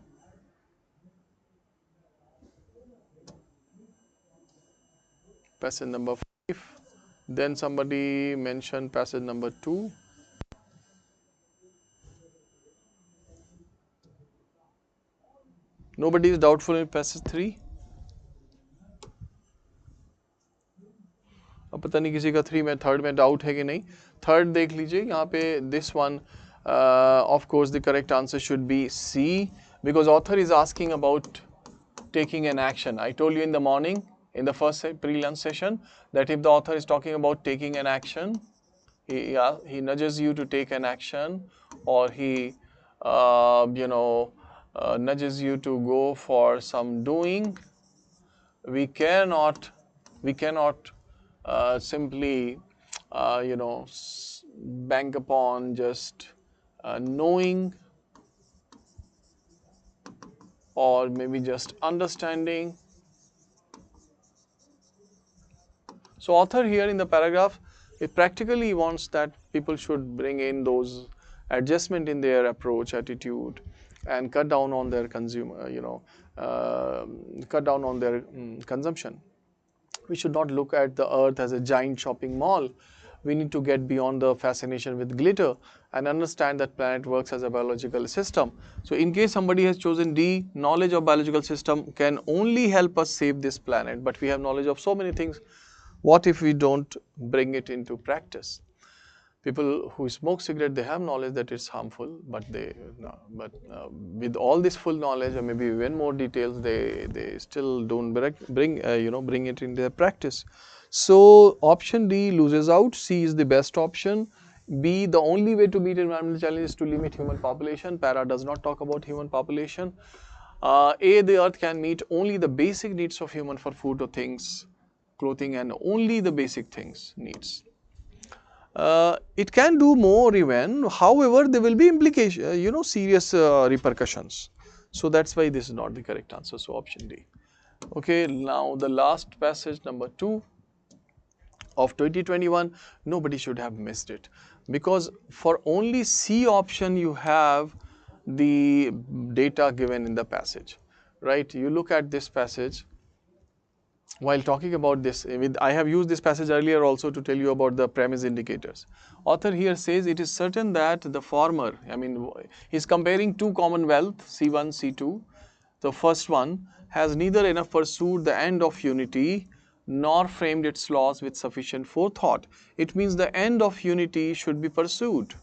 Passage number 5. Then somebody mentioned passage number 2. Nobody is doubtful in passage 3. अब पता नहीं किसी का 3 में 3rd में doubt है कि नहीं. 3rd देख लीजिए यहाँ पे. This one, of course the correct answer should be C, because author is asking about taking an action. I told you in the morning in the first pre-lunch session that if the author is talking about taking an action, he nudges you to take an action, or he nudges you to go for some doing. We cannot simply bank upon just knowing or maybe just understanding. So author here in the paragraph, it practically wants that people should bring in those adjustment in their approach, attitude, and cut down on their cut down on their consumption. We should not look at the earth as a giant shopping mall. We need to get beyond the fascination with glitter and understand that planet works as a biological system. So in case somebody has chosen D, knowledge of biological system can only help us save this planet, but we have knowledge of so many things. What if we don't bring it into practice? People who smoke cigarette, they have knowledge that it's harmful, but with all this full knowledge or maybe even more details, they still don't bring it in their practice. So option D loses out. C is the best option. B, the only way to meet environmental challenges is to limit human population. Para does not talk about human population. A, the earth can meet only the basic needs of human for food or things, clothing, and only the basic things needs. It can do more even, however, there will be implication, serious repercussions. So that's why this is not the correct answer. So option D. Okay, now the last passage, number 2 of 2021, nobody should have missed it, because for only C option you have the data given in the passage, right? You look at this passage. While talking about this, I have used this passage earlier also to tell you about the premise indicators. Author here says it is certain that the former, he's comparing two commonwealth, C1, C2. The first one has neither enough pursued the end of unity nor framed its laws with sufficient forethought. It means the end of unity should be pursued.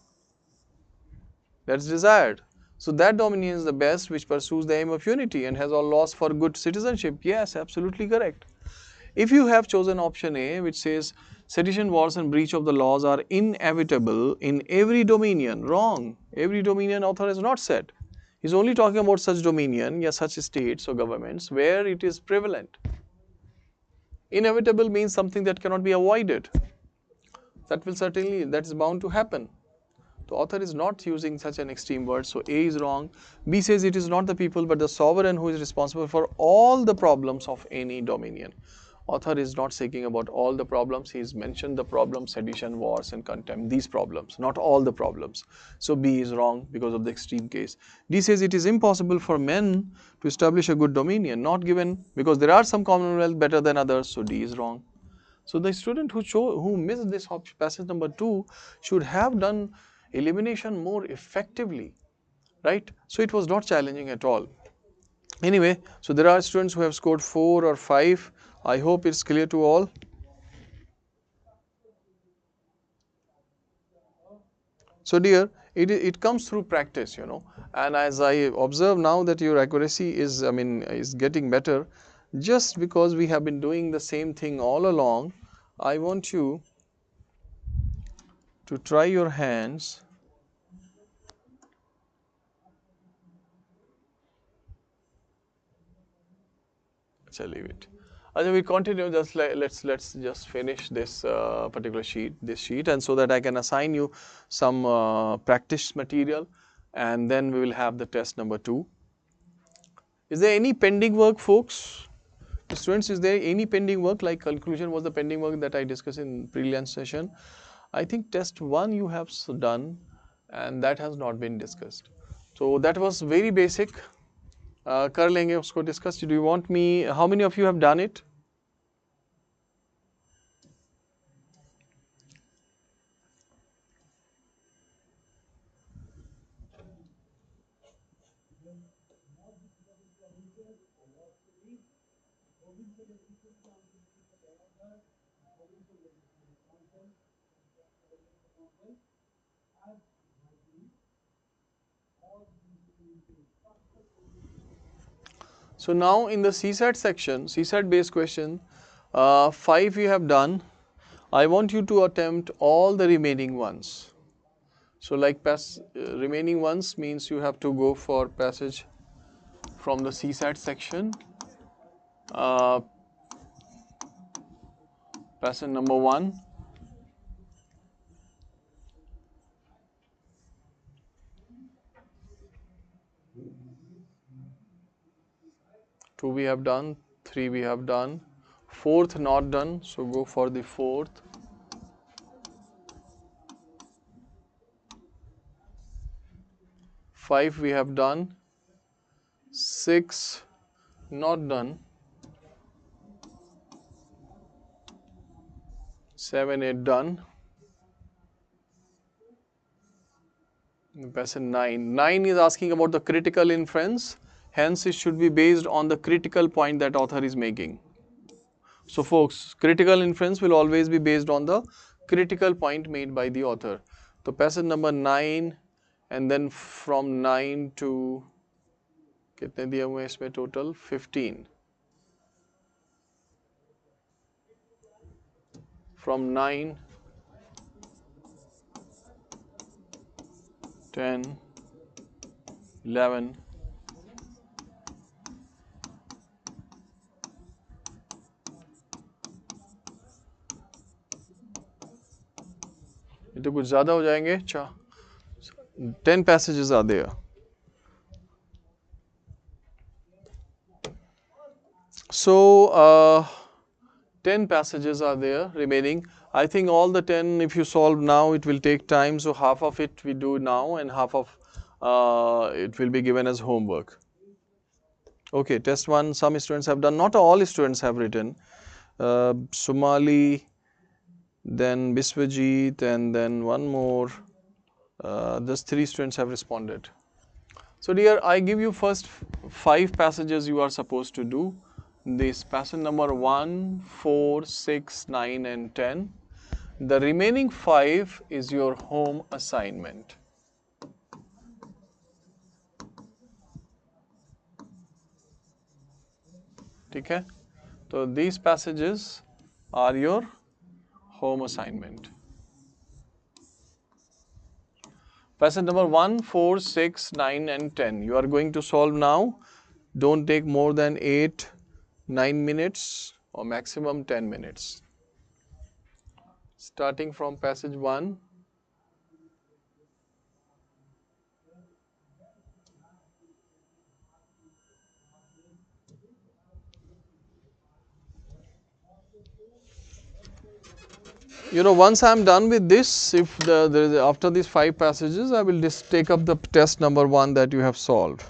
That's desired. So that dominion is the best which pursues the aim of unity and has all laws for good citizenship. Yes, absolutely correct. If you have chosen option A, which says sedition, wars and breach of the laws are inevitable in every dominion, wrong. Every dominion author has not said. He's only talking about such dominion, such states or governments where it is prevalent. Inevitable means something that cannot be avoided. That is bound to happen. The author is not using such an extreme word, so A is wrong. B says it is not the people but the sovereign who is responsible for all the problems of any dominion. Author is not seeking about all the problems. He's mentioned the problems: sedition, wars, and contempt. These problems, not all the problems. So B is wrong because of the extreme case. D says it is impossible for men to establish a good dominion, not given because there are some commonwealth better than others. So D is wrong. So the student who missed this passage number 2 should have done elimination more effectively, right? So it was not challenging at all. Anyway, so there are students who have scored 4 or 5. I hope it's clear to all. So dear, it comes through practice, and as I observe now that your accuracy is getting better, just because we have been doing the same thing all along, I want you to try your hands. Shall leave it. As we continue, just let's just finish this particular sheet, and so that I can assign you some practice material, and then we will have the test number 2. Is there any pending work, folks? Students, is there any pending work? Like conclusion was the pending work that I discussed in pre-lunch session. I think test 1 you have done, and that has not been discussed. So that was very basic. कर लेंगे उसको discuss. Do you want me? How many of you have done it? So now in the CSAT section, CSAT based question, 5 you have done. I want you to attempt all the remaining ones. So like remaining ones means you have to go for passage from the CSAT section. Passage number 1. Two we have done, 3 we have done, 4th not done, so go for the 4th. 5 we have done, 6 not done, 7, 8 done. Passage 9. 9 is asking about the critical inference, hence it should be based on the critical point that author is making. So folks, critical inference will always be based on the critical point made by the author. So passage number 9, and then from 9 to कितने दिए हुए इसमें total 15. From 9, 10, 11, ये तो कुछ ज़्यादा हो जाएंगे. 10 passages are there. So 10 passages are there remaining. I think all the 10, if you solve now, it will take time. So half of it we do now, and half of it will be given as homework. Okay, test 1, some students have done. Not all students have written. Somali, then Biswajit, and then one more. Just 3 students have responded. So dear, I give you first 5 passages you are supposed to do. This passage number 1, 4, 6, 9 and 10. The remaining 5 is your home assignment. Okay? So these passages are your home assignment. Passage number 1, 4, 6, 9 and 10. You are going to solve now. Don't take more than 8, 9 minutes or maximum 10 minutes. Starting from passage 1. Once I am done with this, if after these 5 passages, I will just take up the test number 1 that you have solved.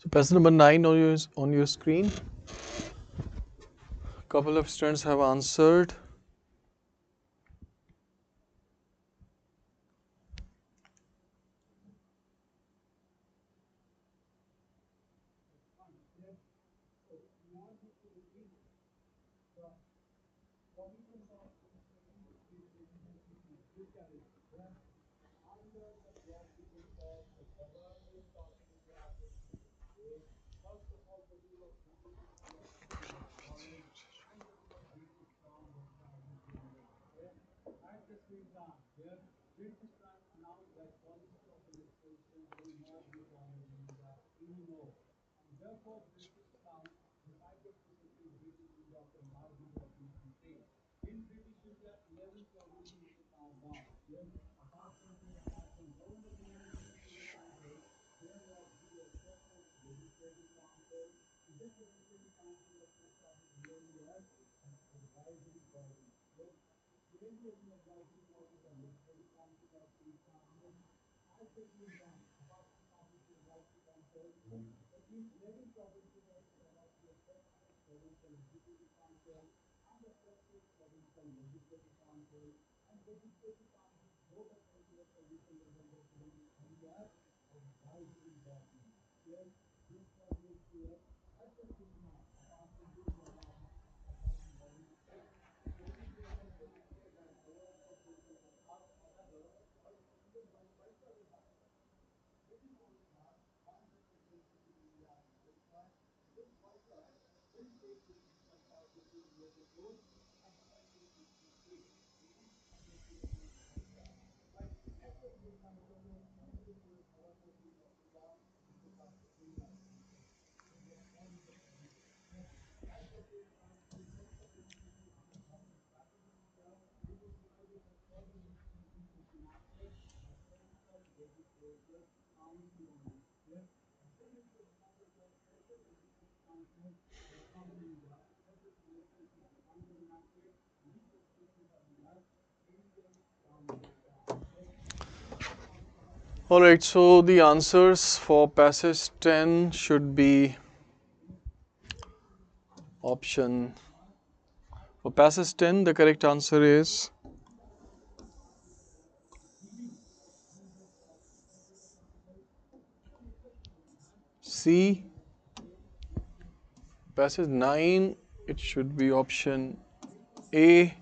So passage number 9 on your screen. Couple of students have answered. Alright, so the answers for passage 10 should be option. For passage 10, the correct answer is C. Passage 9, it should be option A.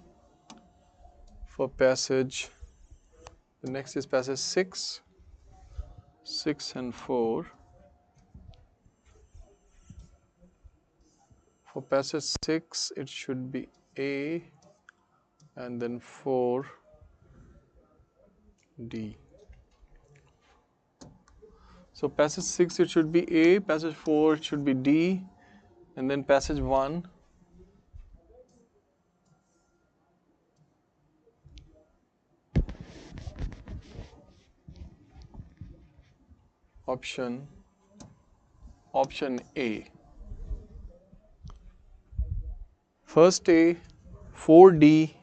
For passage, the next is passage 6, 6 and 4. For passage 6, it should be A, and then 4, D. So passage 6, it should be A, passage 4, it should be D, and then passage 1, option A. First A, 4D,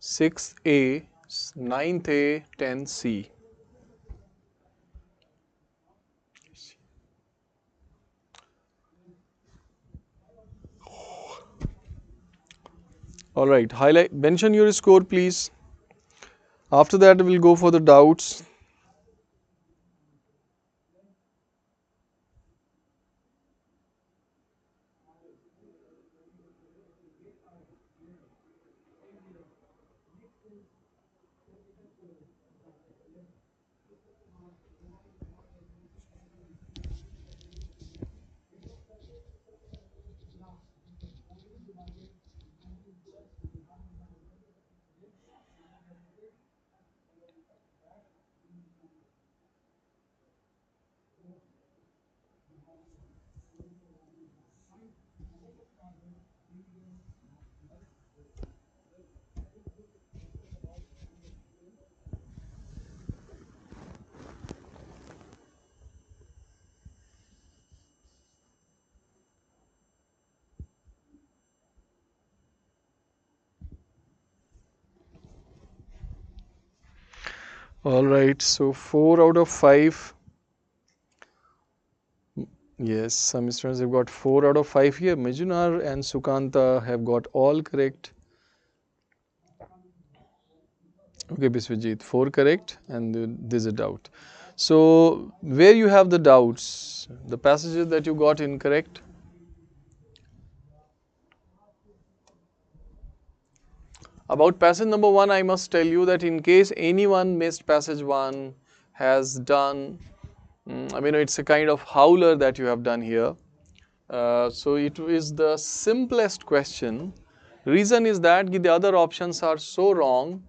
6th A, 9th A, 10th C. All right, highlight, mention your score, please. After that, we'll go for the doubts. All right, so 4 out of 5. Yes, some students have got 4 out of 5 here. Mijunar and Sukanta have got all correct. Okay, Biswajit, 4 correct, and there's a doubt. So, where you have the doubts, the passages that you got incorrect? About passage number 1, I must tell you that in case anyone missed passage 1, has done, it's a kind of howler that you have done here. So it is the simplest question. Reason is that the other options are so wrong,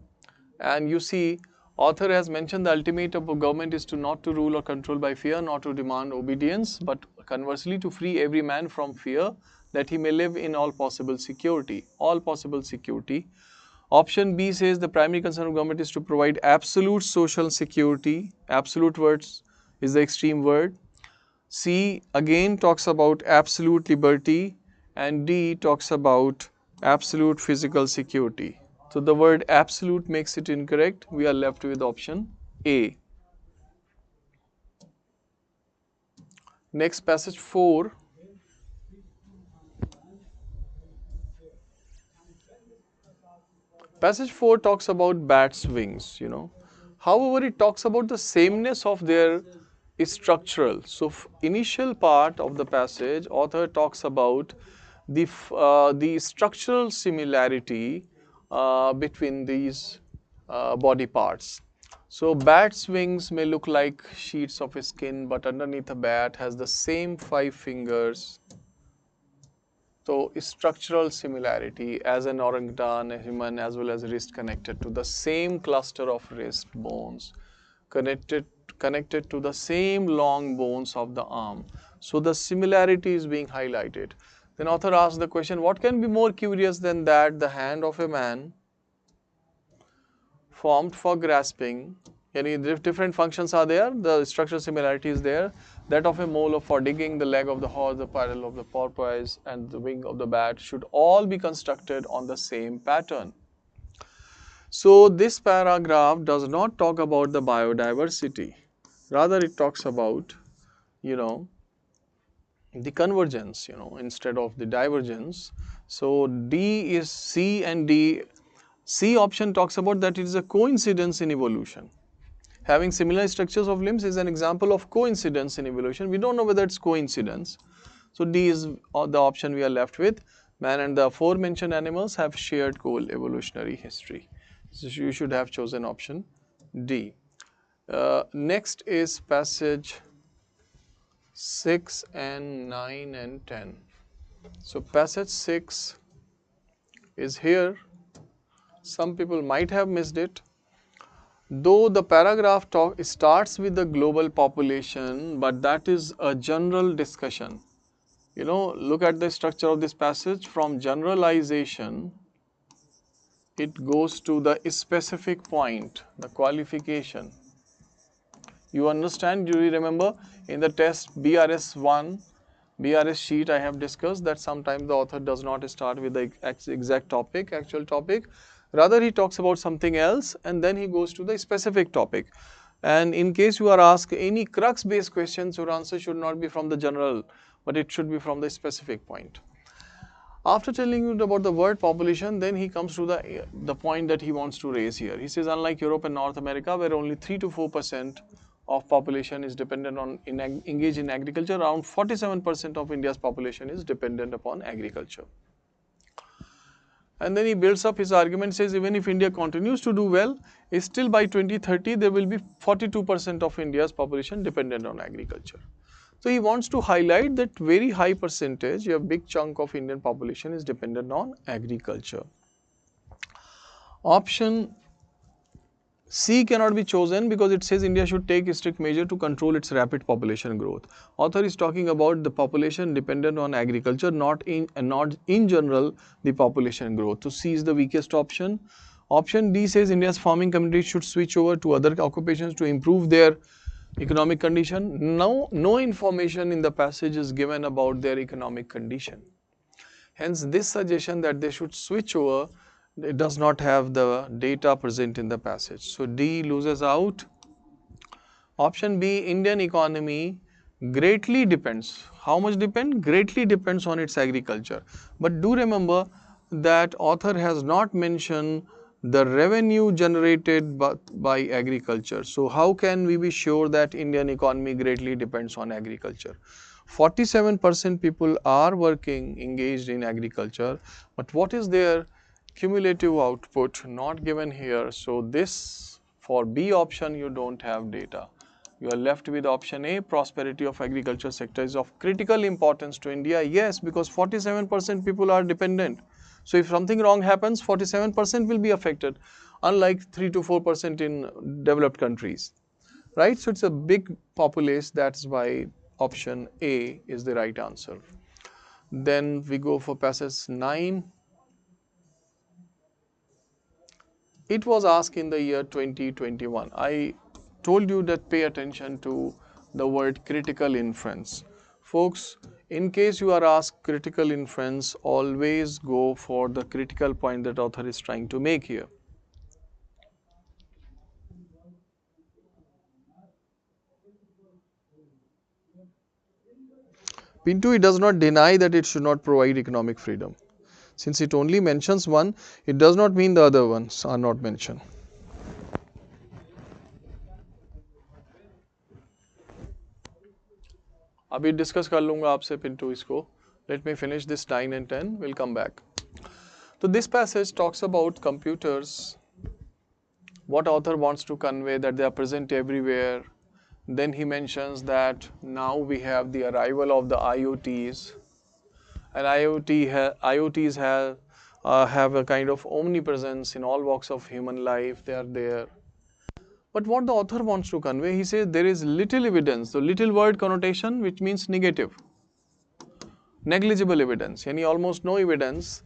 and you see author has mentioned the ultimate of government is to not to rule or control by fear, not to demand obedience, but conversely to free every man from fear, that he may live in all possible security. All possible security. Option B says the primary concern of government is to provide absolute social security. Absolute words is the extreme word. C again talks about absolute liberty, and D talks about absolute physical security. So the word absolute makes it incorrect. We are left with option A. Next, passage 4. Passage 4 talks about bats' wings. However, it talks about the sameness of their structural. So, initial part of the passage, author talks about the structural similarity between these body parts. So, bat's wings may look like sheets of skin, but underneath a bat has the same 5 fingers. So, structural similarity as an orangutan, a human, as well as wrist connected to the same cluster of wrist bones, connected to the same long bones of the arm. So, the similarity is being highlighted. Then author asks the question, what can be more curious than that the hand of a man formed for grasping, any different functions are there, the structural similarity is there, that of a mole for digging, the leg of the horse, the paddle of the porpoise, and the wing of the bat should all be constructed on the same pattern. So this paragraph does not talk about the biodiversity, rather it talks about, the convergence, instead of the divergence. So D is C and D. C option talks about that it is a coincidence in evolution. Having similar structures of limbs is an example of coincidence in evolution. We don't know whether it's coincidence. So D is the option we are left with. Man and the aforementioned animals have shared co-evolutionary history. So you should have chosen option D. Next is passage 6 and 9 and 10. So passage 6 is here. Some people might have missed it. Though the paragraph starts with the global population, but that is a general discussion. Look at the structure of this passage. From generalization, it goes to the specific point, the qualification. You understand, do you remember in the test BRS1, BRS sheet I have discussed that sometimes the author does not start with the exact topic, actual topic. Rather, he talks about something else and then he goes to the specific topic. And in case you are asked any crux based questions, your answer should not be from the general, but it should be from the specific point. After telling you about the word population, then he comes to the point that he wants to raise here. He says, unlike Europe and North America, where only 3 to 4% of population is dependent on engaged in agriculture, around 47% of India's population is dependent upon agriculture. And then he builds up his argument, says even if India continues to do well, still by 2030 there will be 42% of India's population dependent on agriculture. So he wants to highlight that very high percentage, a big chunk of Indian population is dependent on agriculture. Option C cannot be chosen because it says India should take a strict measure to control its rapid population growth. Author is talking about the population dependent on agriculture, not in general the population growth. So C is the weakest option. Option D says India's farming community should switch over to other occupations to improve their economic condition. No information in the passage is given about their economic condition. Hence, this suggestion that they should switch over, it does not have the data present in the passage. So D loses out. Option B, Indian economy greatly depends. How much depend? Greatly depends on its agriculture. But do remember that author has not mentioned the revenue generated by agriculture. So how can we be sure that Indian economy greatly depends on agriculture? 47% people are engaged in agriculture, but what is their cumulative output not given here. So this, for B option, you don't have data. You are left with option A, prosperity of agriculture sector is of critical importance to India. Yes, because 47% people are dependent. So if something wrong happens, 47% will be affected, unlike 3 to 4% in developed countries, right? So it's a big populace, that's why option A is the right answer. Then we go for passage 9. It was asked in the year 2021. I told you that pay attention to the word critical inference. Folks, in case you are asked critical inference, always go for the critical point that author is trying to make here. Pinto, it does not deny that it should not provide economic freedom. Since it only mentions one, it does not mean the other ones are not mentioned. अभी discuss कर लूँगा आपसे पिंटू इसको. Let me finish this 9 and 10. We'll come back. So this passage talks about computers. What author wants to convey that they are present everywhere. Then he mentions that now we have the arrival of the IoTs, and IoTs have a kind of omnipresence in all walks of human life. They are there. But what the author wants to convey, he says there is little evidence. So little word connotation, which means negative. Negligible evidence, yani almost no evidence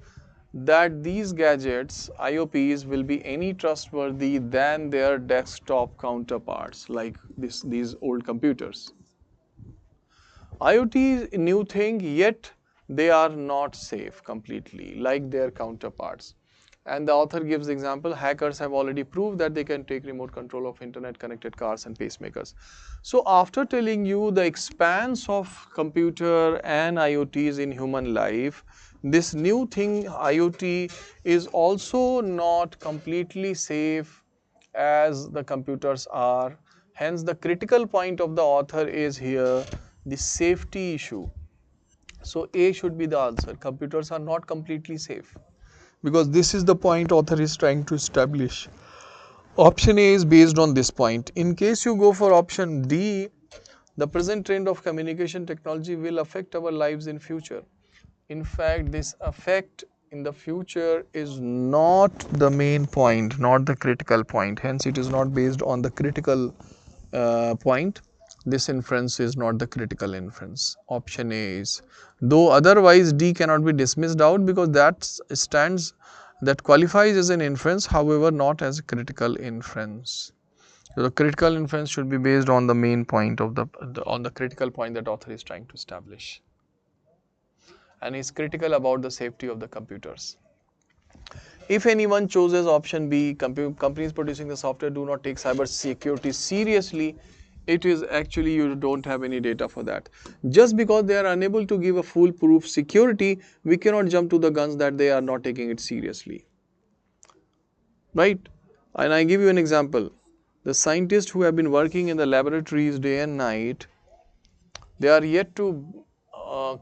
that these gadgets, IOPs, will be any trustworthy than their desktop counterparts like these old computers. IoT is a new thing, yet they are not safe completely like their counterparts. And the author gives the example, hackers have already proved that they can take remote control of internet connected cars and pacemakers. So after telling you the expanse of computer and IoTs in human life, this new thing IoT is also not completely safe as the computers are. Hence the critical point of the author is here the safety issue. So A should be the answer. Computers are not completely safe, because this is the point author is trying to establish. Option A is based on this point. In case you go for option D, the present trend of communication technology will affect our lives in future. In fact, this effect in the future is not the main point, not the critical point. Hence, it is not based on the critical point. This inference is not the critical inference. Option A is. Though otherwise D cannot be dismissed out because that qualifies as an inference, however not as a critical inference. So the critical inference should be based on the main point of on the critical point that author is trying to establish, and is critical about the safety of the computers. If anyone chooses option B, companies producing the software do not take cyber security seriously, it is actually you don't have any data for that. Just because they are unable to give a foolproof security, we cannot jump to the guns that they are not taking it seriously. Right? And I give you an example. The scientists who have been working in the laboratories day and night, they are yet to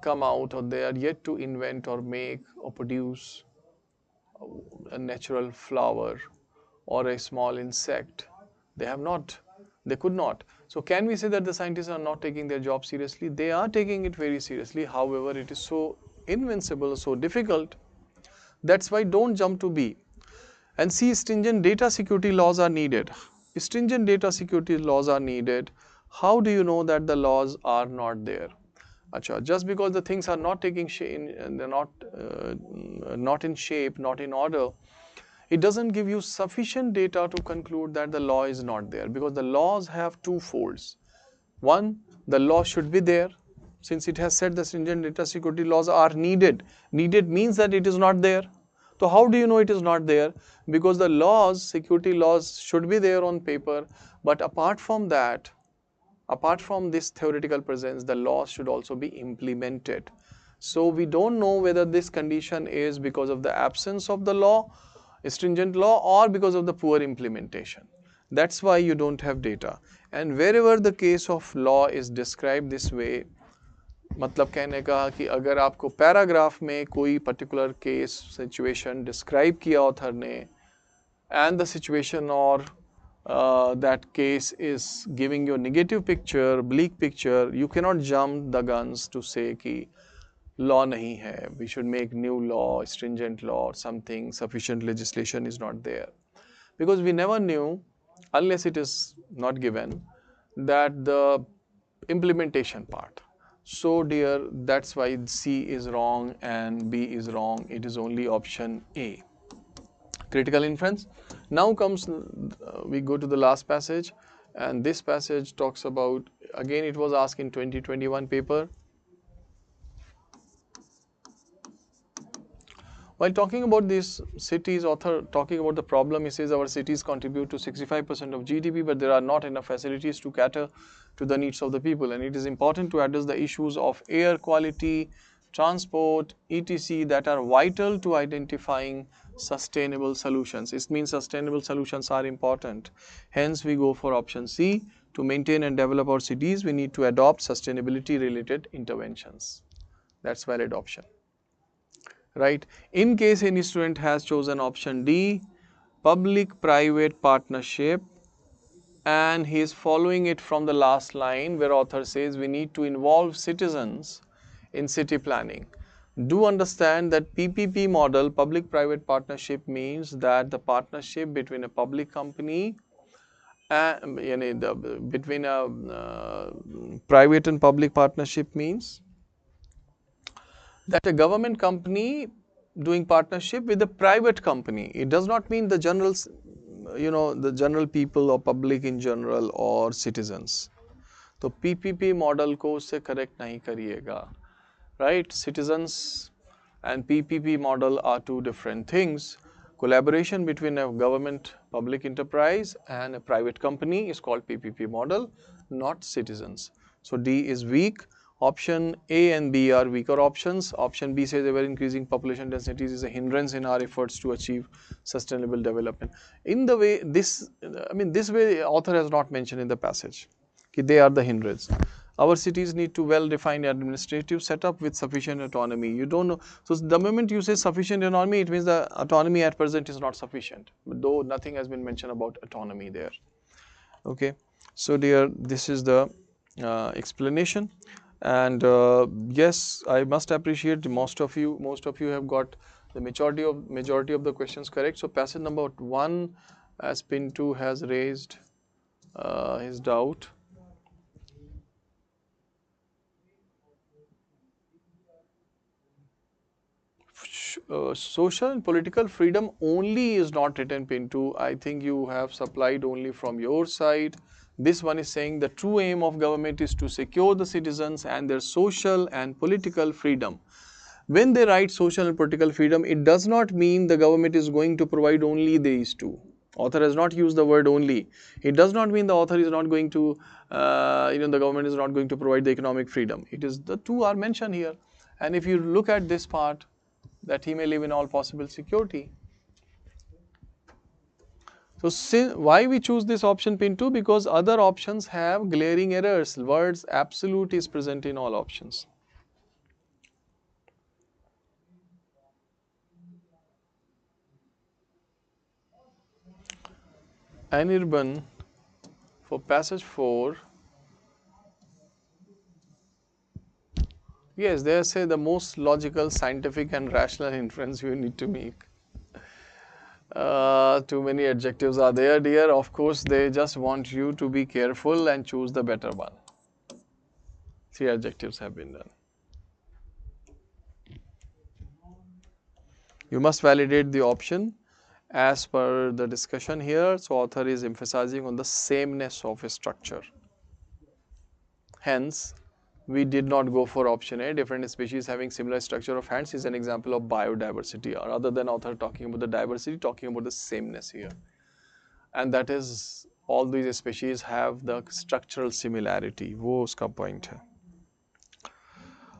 come out, or they are yet to invent or make or produce a natural flower or a small insect. They could not. So can we say that the scientists are not taking their job seriously? They are taking it very seriously. However, it is so invincible, so difficult. That's why don't jump to B. And C, stringent data security laws are needed. Stringent data security laws are needed. How do you know that the laws are not there? Achha, just because the things are not taking shape, they're not in shape, not in order, it doesn't give you sufficient data to conclude that the law is not there, because the laws have two folds. One, the law should be there. Since it has said the stringent data security laws are needed, needed means that it is not there. So how do you know it is not there? Because the laws, security laws should be there on paper, but apart from that, apart from this theoretical presence, the laws should also be implemented. So we don't know whether this condition is because of the absence of the law, stringent law, or because of the poor implementation. That's why you don't have data. And wherever the case of law is described this way, मतलब कहने का कि अगर आपको paragraph में कोई particular case situation describe किया author ने and the situation or that case is giving you a negative picture, bleak picture, you cannot jump the guns to say कि law नहीं है, we should make new law, stringent law or something, sufficient legislation is not there. Because we never knew, unless it is not given, that the implementation part. So dear, that's why C is wrong and B is wrong. It is only option A. Critical inference. Now comes, we go to the last passage, and this passage talks about, again it was asked in 2021 paper. While talking about these cities, author talking about the problem, he says our cities contribute to 65% of GDP, but there are not enough facilities to cater to the needs of the people, and it is important to address the issues of air quality, transport, etc. that are vital to identifying sustainable solutions. It means sustainable solutions are important. Hence, we go for option C. To maintain and develop our cities, we need to adopt sustainability related interventions. That's valid option. Right. In case any student has chosen option D, public-private partnership, and he is following it from the last line where author says we need to involve citizens in city planning. Do understand that PPP model, public-private partnership, means that the partnership between a public company and between a private and public partnership means that a government company doing partnership with a private company. It does not mean the general, the general people or public in general or citizens. तो PPP model को उससे correct नहीं करिएगा, right? Citizens and PPP model are two different things. Collaboration between a government public enterprise and a private company is called PPP model, not citizens. So D is weak. Option A and B are weaker options. Option B says ever increasing population densities is a hindrance in our efforts to achieve sustainable development. In the way this, this way author has not mentioned in the passage. They are the hindrance. Our cities need to well-defined administrative setup with sufficient autonomy. You don't know. So the moment you say sufficient autonomy, it means the autonomy at present is not sufficient. But though nothing has been mentioned about autonomy there. Okay. So dear, this is the explanation. And yes, I must appreciate most of you have got the majority of the questions correct. So passage number 1, as Pintu has raised his doubt. Social and political freedom only is not written Pintu. I think you have supplied only from your side. This one is saying the true aim of government is to secure the citizens and their social and political freedom. When they write social and political freedom, it does not mean the government is going to provide only these two. Author has not used the word only. It does not mean the author is not going to, the government is not going to provide the economic freedom. It is the two are mentioned here. And if you look at this part, that he may live in all possible security. So why we choose this option Pintu? Because other options have glaring errors. Words absolute is present in all options. Anirban, for passage 4, yes, they say the most logical, scientific and rational inference you need to make. Too many adjectives are there, dear. Of course, they just want you to be careful and choose the better one. 3 adjectives have been done. You must validate the option as per the discussion here. So author is emphasizing on the sameness of a structure. Hence, we did not go for option A. Different species having similar structure of hands is an example of biodiversity. Or other than author talking about the diversity, talking about the sameness here. And that is, all these species have the structural similarity. वो उसका point है.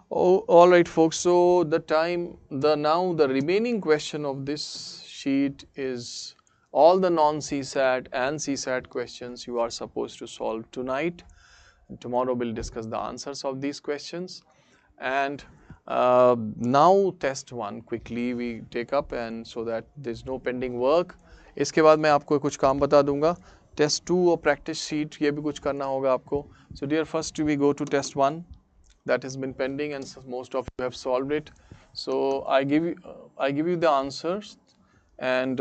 Oh, all right, folks. So now the remaining question of this sheet is all the non-CSAT and CSAT questions you are supposed to solve tonight. And tomorrow we'll discuss the answers of these questions. And now test 1 quickly we take up, and so that there's no pending work. इसके बाद मैं आपको कुछ काम बता दूंगा. Test 2 और practice sheet ये भी कुछ करना होगा आपको. So dear, first we go to test 1 that has been pending, and most of you have solved it. So I give you the answers, and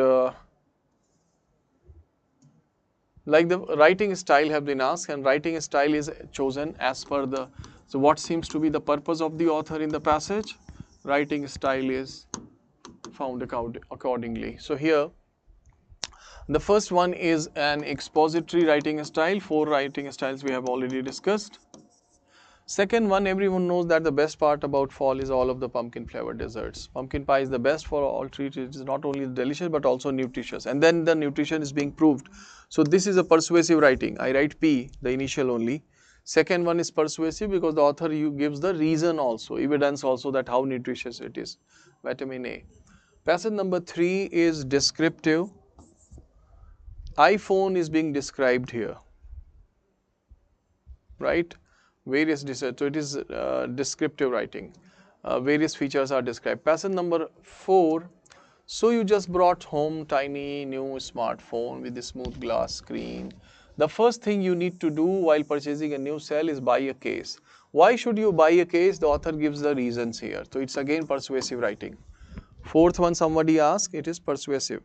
like the writing style have been asked, and writing style is chosen as per the, so what seems to be the purpose of the author in the passage, writing style is found accordingly. So here the first one is an expository writing style. 4 writing styles we have already discussed. Second one, everyone knows that the best part about fall is all of the pumpkin flavored desserts. Pumpkin pie is the best for all treats. It is not only delicious but also nutritious, and then the nutrition is being proved. So this is a persuasive writing. I write P, the initial only. Second one is persuasive because the author gives the reason also, evidence also, that how nutritious it is. Vitamin A. Passage number 3 is descriptive. iPhone is being described here, right? Various, so it is descriptive writing. Various features are described. Passage number 4. So you just brought home tiny new smartphone with a smooth glass screen. The first thing you need to do while purchasing a new cell is buy a case. Why should you buy a case? The author gives the reasons here. So it's again persuasive writing. Fourth one somebody asked, it is persuasive.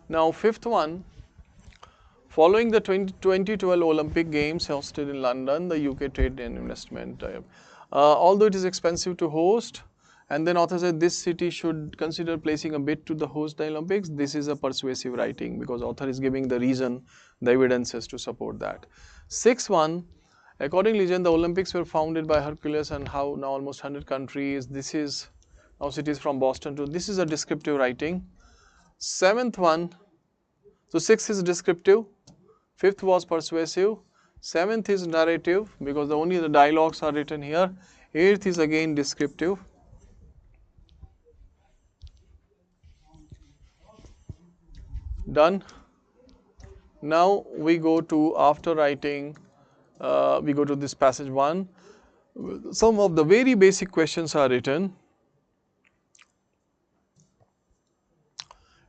Now fifth one, following the 2012 Olympic Games hosted in London, the UK Trade and Investment, although it is expensive to host, and then author said this city should consider placing a bid to the host the Olympics. This is a persuasive writing because author is giving the reason, the evidences to support that. Sixth one, according to legend, the Olympics were founded by Hercules and how now almost 100 countries. This is now cities from Boston to, this is a descriptive writing. Seventh one, so sixth is descriptive, fifth was persuasive, seventh is narrative because only the dialogues are written here, eighth is again descriptive. Done. Now we go to, after writing, we go to this passage 1. Some of the very basic questions are written.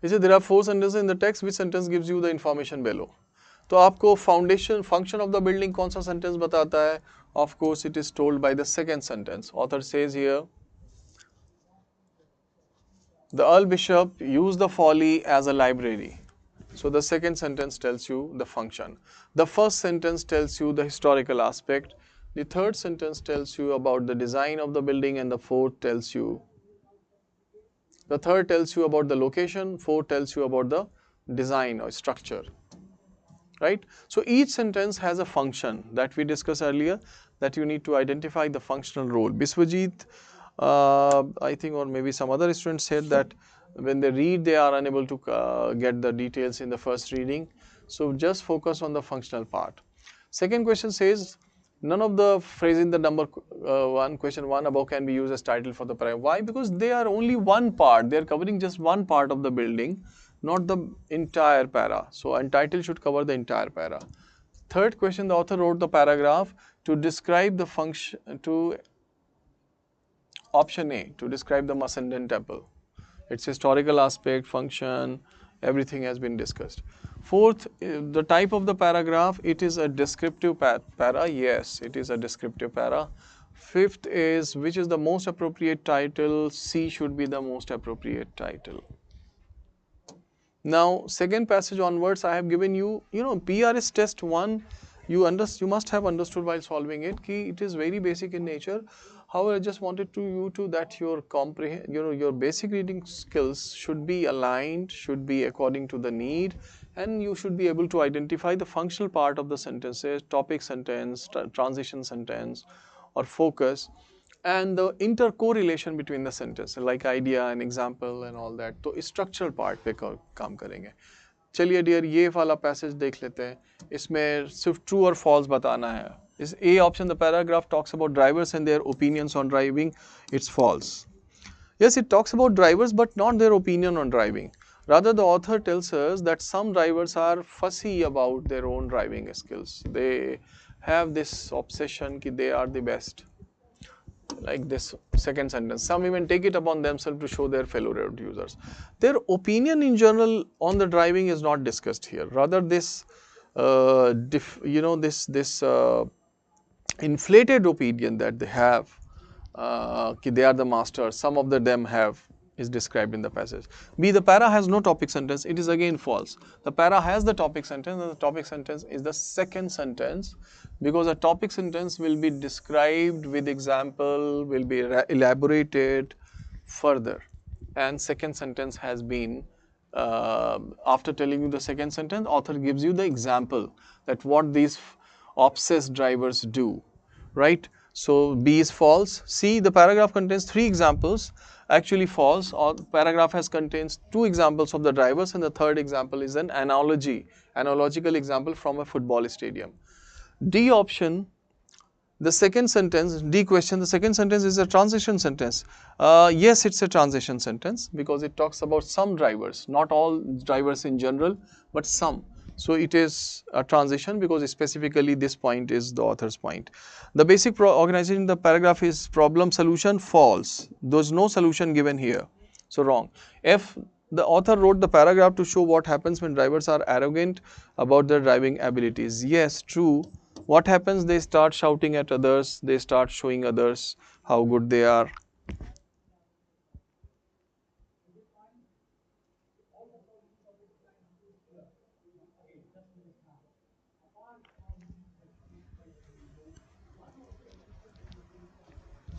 Is it there are 4 sentences in the text, which sentence gives you the information below? तो आपको foundation function of the building कौन सा sentence बताता है? Of course it is told by the second sentence. Author says here, the Earl Bishop used the folly as a library. So the second sentence tells you the function. The first sentence tells you the historical aspect. The third sentence tells you about the design of the building, and the fourth tells you, the third tells you about the location, fourth tells you about the design or structure, right? So each sentence has a function that we discussed earlier, that you need to identify the functional role. Biswajit, I think, or maybe some other students said that when they read, they are unable to get the details in the first reading. So just focus on the functional part. Second question says, none of the phrase in the number 1, question 1 above can be used as title for the paragraph. Why? Because they are only one part. They are covering just one part of the building, not the entire para. So and title should cover the entire para. Third question, the author wrote the paragraph to describe the function, to option A, to describe the Macedonian temple. Its historical aspect, function, everything has been discussed. Fourth, the type of the paragraph, it is a descriptive para. Yes, it is a descriptive para. Fifth is, which is the most appropriate title? C should be the most appropriate title. Now, second passage onwards, I have given you, PRS test 1, you must have understood while solving it, ki it is very basic in nature. However, I just wanted that your basic reading skills should be aligned, should be according to the need, and you should be able to identify the functional part of the sentences, topic sentence, transition sentence, or focus, and the intercorrelation between the sentences, like idea and example and all that. तो structural part पे काम करेंगे. चलिए dear, ये वाला passage देख लेते हैं. इसमें सिर्फ ट्रू और फॉल्स बताना है. Is A option, the paragraph talks about drivers and their opinions on driving. It's false. Yes, it talks about drivers but not their opinion on driving. Rather, the author tells us that some drivers are fussy about their own driving skills. They have this obsession that they are the best, like this second sentence. Some even take it upon themselves to show their fellow road users. Their opinion in general on the driving is not discussed here. Rather, this, this inflated opinion that they have, they are the masters, some of them have, is described in the passage. B, the para has no topic sentence. It is again false. The para has the topic sentence, and the topic sentence is the second sentence, because a topic sentence will be described with example, will be elaborated further, and second sentence has been, after telling you the second sentence, author gives you the example that what these obsessed drivers do, right? So B is false. C, the paragraph contains 3 examples, actually false. Or paragraph contains 2 examples of the drivers, and the third example is an analogical example from a football stadium. D option, the second sentence, D question, the second sentence is a transition sentence. Yes, it's a transition sentence because it talks about some drivers, not all drivers in general, but some. So it is a transition because specifically this point is the author's point. The basic organization in the paragraph is problem solution, false. There's no solution given here, so wrong. F, the author wrote the paragraph to show what happens when drivers are arrogant about their driving abilities. Yes, true. What happens? They start shouting at others, they start showing others how good they are.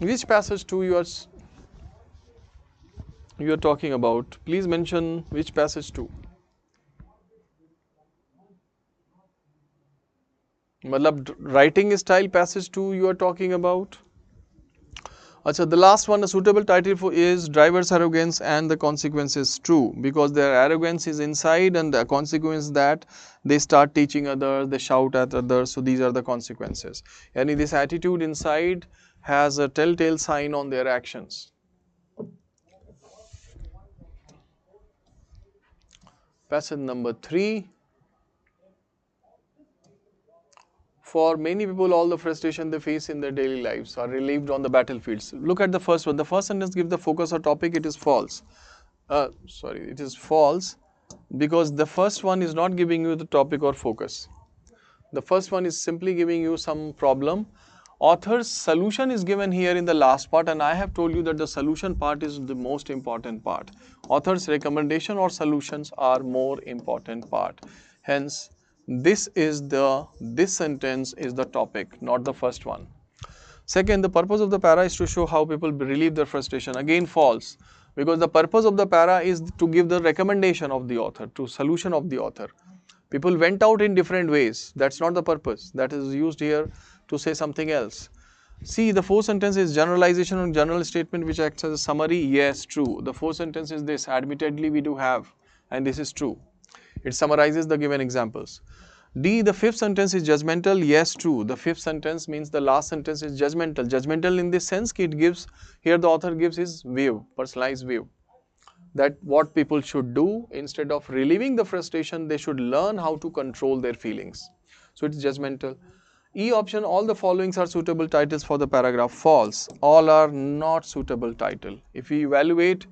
Which passage 2 you are talking about? Please mention which passage 2. Matlab writing style passage 2 you are talking about? Achha, the last one, a suitable title for is driver's arrogance and the consequences. True, because their arrogance is inside, and the consequence that they start teaching others, they shout at others, so these are the consequences. And this attitude inside has a telltale sign on their actions. Passage number 3. For many people, all the frustration they face in their daily lives are relieved on the battlefields. Look at the first one. The first sentence gives the focus or topic. It is false. It is false because the first one is not giving you the topic or focus. The first one is simply giving you some problem. Author's solution is given here in the last part, and I have told you that the solution part is the most important part. Author's recommendation or solutions are more important part. Hence, this sentence is the topic, not the first one. Second, the purpose of the para is to show how people relieve their frustration. Again, false, because the purpose of the para is to give the recommendation of the author, to solution of the author. People went out in different ways. That's not the purpose. That is used here to say something else. See, the fourth sentence is generalization or general statement which acts as a summary. Yes, true. The fourth sentence is this. Admittedly, we do have, and this is true. It summarizes the given examples. D, the fifth sentence is judgmental. Yes, true. The fifth sentence means the last sentence is judgmental. Judgmental in this sense, it gives, here the author gives his view, personalized view, that what people should do instead of relieving the frustration, they should learn how to control their feelings. So it's judgmental. E option, all the followings are suitable titles for the paragraph. False. All are not suitable title. If we evaluate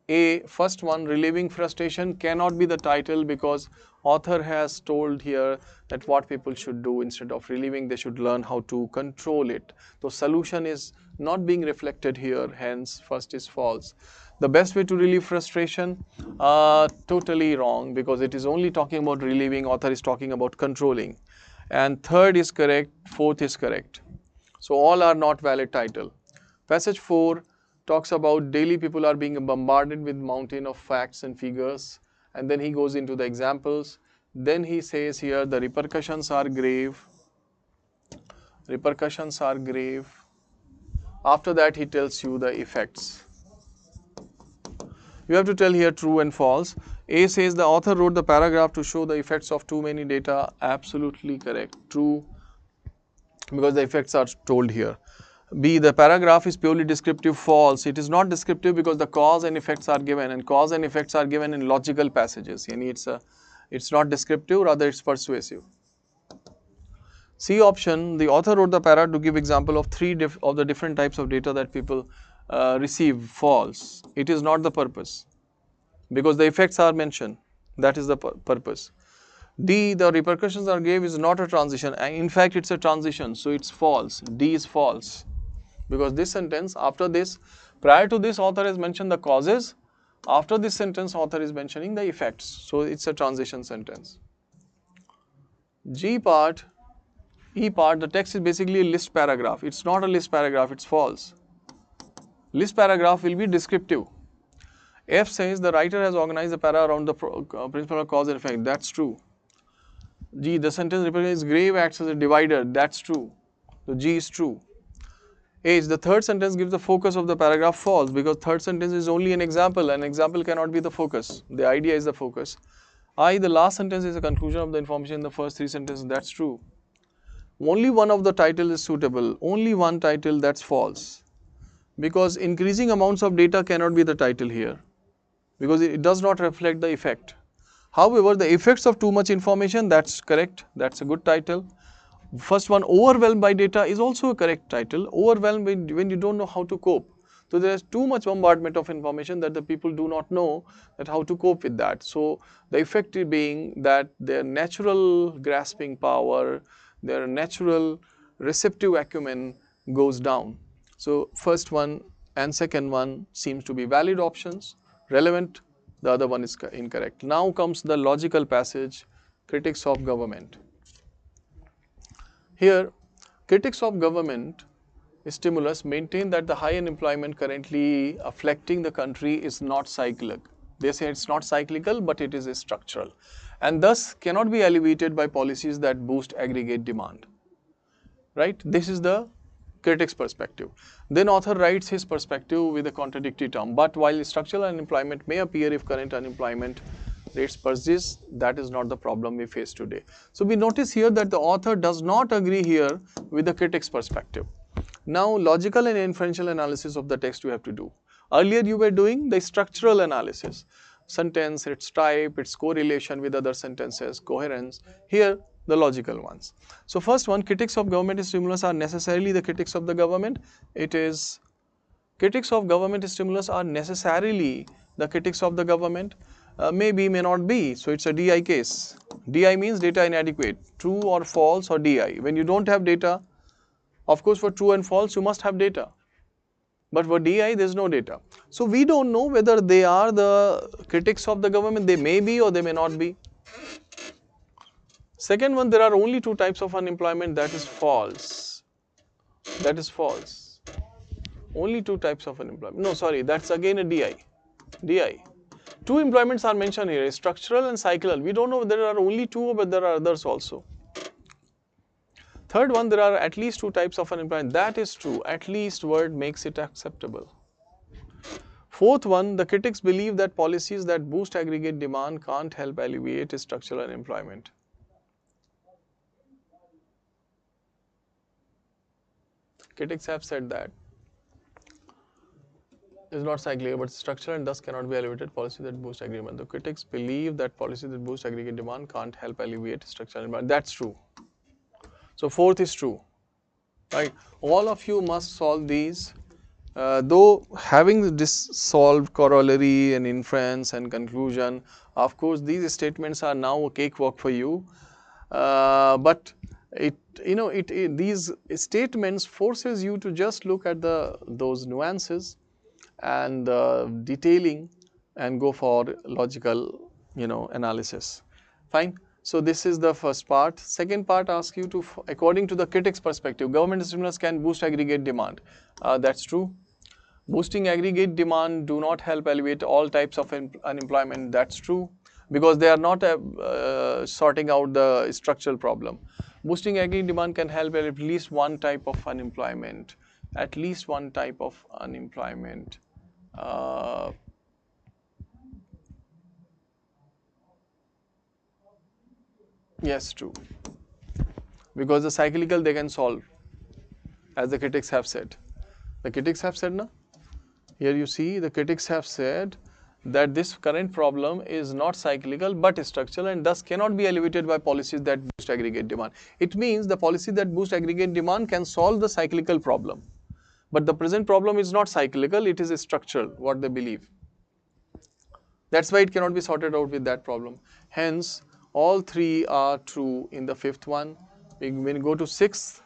A, first one, relieving frustration cannot be the title because author has told here that what people should do instead of relieving, they should learn how to control it. So solution is not being reflected here, hence first is false. The best way to relieve frustration, totally wrong, because it is only talking about relieving, author is talking about controlling. And third is correct, fourth is correct. So all are not valid title. Passage 4 talks about daily people are being bombarded with mountain of facts and figures, and then he goes into the examples. Then he says here the repercussions are grave. Repercussions are grave. After that he tells you the effects. You have to tell here true and false. A says the author wrote the paragraph to show the effects of too many data. Absolutely correct. True, because the effects are told here. B, the paragraph is purely descriptive, false. It is not descriptive because the cause and effects are given, and cause and effects are given in logical passages. Yani it's not descriptive, rather it's persuasive. C option, the author wrote the para to give example of of the different types of data that people receive. False. It is not the purpose because the effects are mentioned. That is the purpose. D, the repercussions are gave is not a transition. In fact, it's a transition, so it's false. D is false because this sentence, after this, prior to this, author has mentioned the causes. After this sentence, author is mentioning the effects. So it's a transition sentence. G part, E part, the text is basically a list paragraph. It's not a list paragraph, it's false. List paragraph will be descriptive. F says the writer has organized the para around the principle of cause and effect. That's true. G, the sentence represents grave acts as a divider. That's true. So G is true. H, the third sentence gives the focus of the paragraph. False, because third sentence is only an example. An example cannot be the focus. The idea is the focus. I, the last sentence is a conclusion of the information in the first three sentences. That's true. Only one of the title is suitable. Only one title, that's false. Because increasing amounts of data cannot be the title here. Because it does not reflect the effect. However, the effects of too much information, that's correct. That's a good title. First one, overwhelmed by data, is also a correct title. Overwhelmed when you don't know how to cope. So there is too much bombardment of information that the people do not know that how to cope with that. So the effect being that their natural grasping power, their natural receptive acumen goes down. So first one and second one seems to be valid options, relevant. The other one is incorrect. Now comes the logical passage, critics of government. Here, critics of government stimulus maintain that the high unemployment currently afflicting the country is not cyclical. They say it's not cyclical, but it is structural, and thus cannot be alleviated by policies that boost aggregate demand. Right? This is the critic's perspective. Then author writes his perspective with a contradictory term. But while structural unemployment may appear if current unemployment rates persist, that is not the problem we face today. So we notice here that the author does not agree here with the critic's perspective. Now logical and inferential analysis of the text you have to do. Earlier you were doing the structural analysis. Sentence, its type, its correlation with other sentences, coherence. Here the logical ones. So first one, critics of government stimulus are necessarily the critics of the government. It is critics of government stimulus are necessarily the critics of the government. Maybe, may not be. So it's a DI case. DI means data inadequate, true or false or DI. When you don't have data, of course for true and false you must have data. But for DI there is no data. So we don't know whether they are the critics of the government. They may be or they may not be. Second one, there are only two types of unemployment. That is false. That is false. Only two types of unemployment. No, sorry, that's again a DI. DI. Two employments are mentioned here, structural and cyclical. We don't know whether there are only two, but there are others also. Third one, there are at least two types of unemployment. That is true. At least word makes it acceptable. Fourth one, the critics believe that policies that boost aggregate demand can't help alleviate structural unemployment. Critics have said that is not cyclical but structural and thus cannot be alleviated policy that boost aggregate. The critics believe that policies that boost aggregate demand can't help alleviate structural demand. That's true. So fourth is true. Right? All of you must solve these. Though having this solved corollary and inference and conclusion, of course these statements are now a cakewalk for you. But these statements forces you to just look at those nuances and detailing and go for logical analysis. Fine. So this is the first part. Second part asks you to, according to the critic's perspective, government stimulus can boost aggregate demand. That's true. Boosting aggregate demand do not help alleviate all types of unemployment. That's true, because they are not sorting out the structural problem. Boosting aggregate demand can help at least one type of unemployment. At least one type of unemployment. Yes, true. Because the cyclical they can solve, as the critics have said. The critics have said na. Here you see the critics have said that this current problem is not cyclical but structural and thus cannot be alleviated by policies that boost aggregate demand. It means the policy that boost aggregate demand can solve the cyclical problem. But the present problem is not cyclical, it is structural, what they believe. That's why it cannot be sorted out with that problem. Hence, all three are true in the fifth one. When we go to sixth,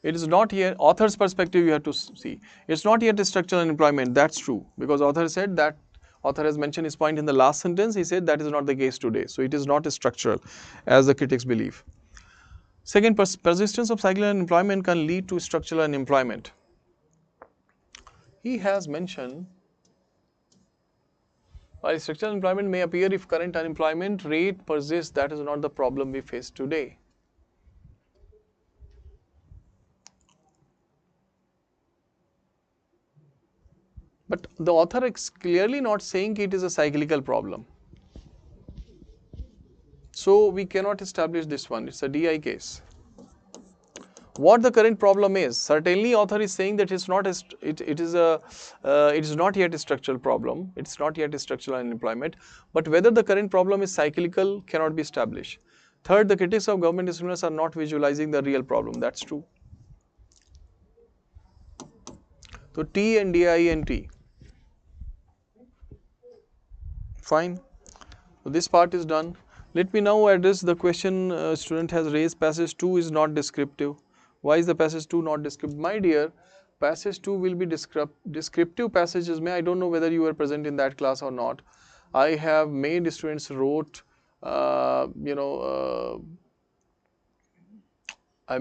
it is not here, author's perspective you have to see. It's not yet structural unemployment, that's true. Because author said that, author has mentioned his point in the last sentence, he said that is not the case today. So it is not structural as the critics believe. Second, persistence of cyclical unemployment can lead to structural unemployment. He has mentioned, while structural unemployment may appear if current unemployment rate persists, that is not the problem we face today. But the author is clearly not saying it is a cyclical problem. So we cannot establish this one, it's a DI case. What the current problem is, certainly author is saying that it's not it is not yet a structural problem, it's not yet a structural unemployment, but whether the current problem is cyclical cannot be established. Third, the critics of government stimulus are not visualizing the real problem, that's true. So T and DI and T. Fine. So this part is done. Let me now address the question student has raised. Passage 2 is not descriptive. Why is the passage 2 not descriptive? My dear, passage 2 will be descriptive passages. I don't know whether you were present in that class or not. I have made students wrote, I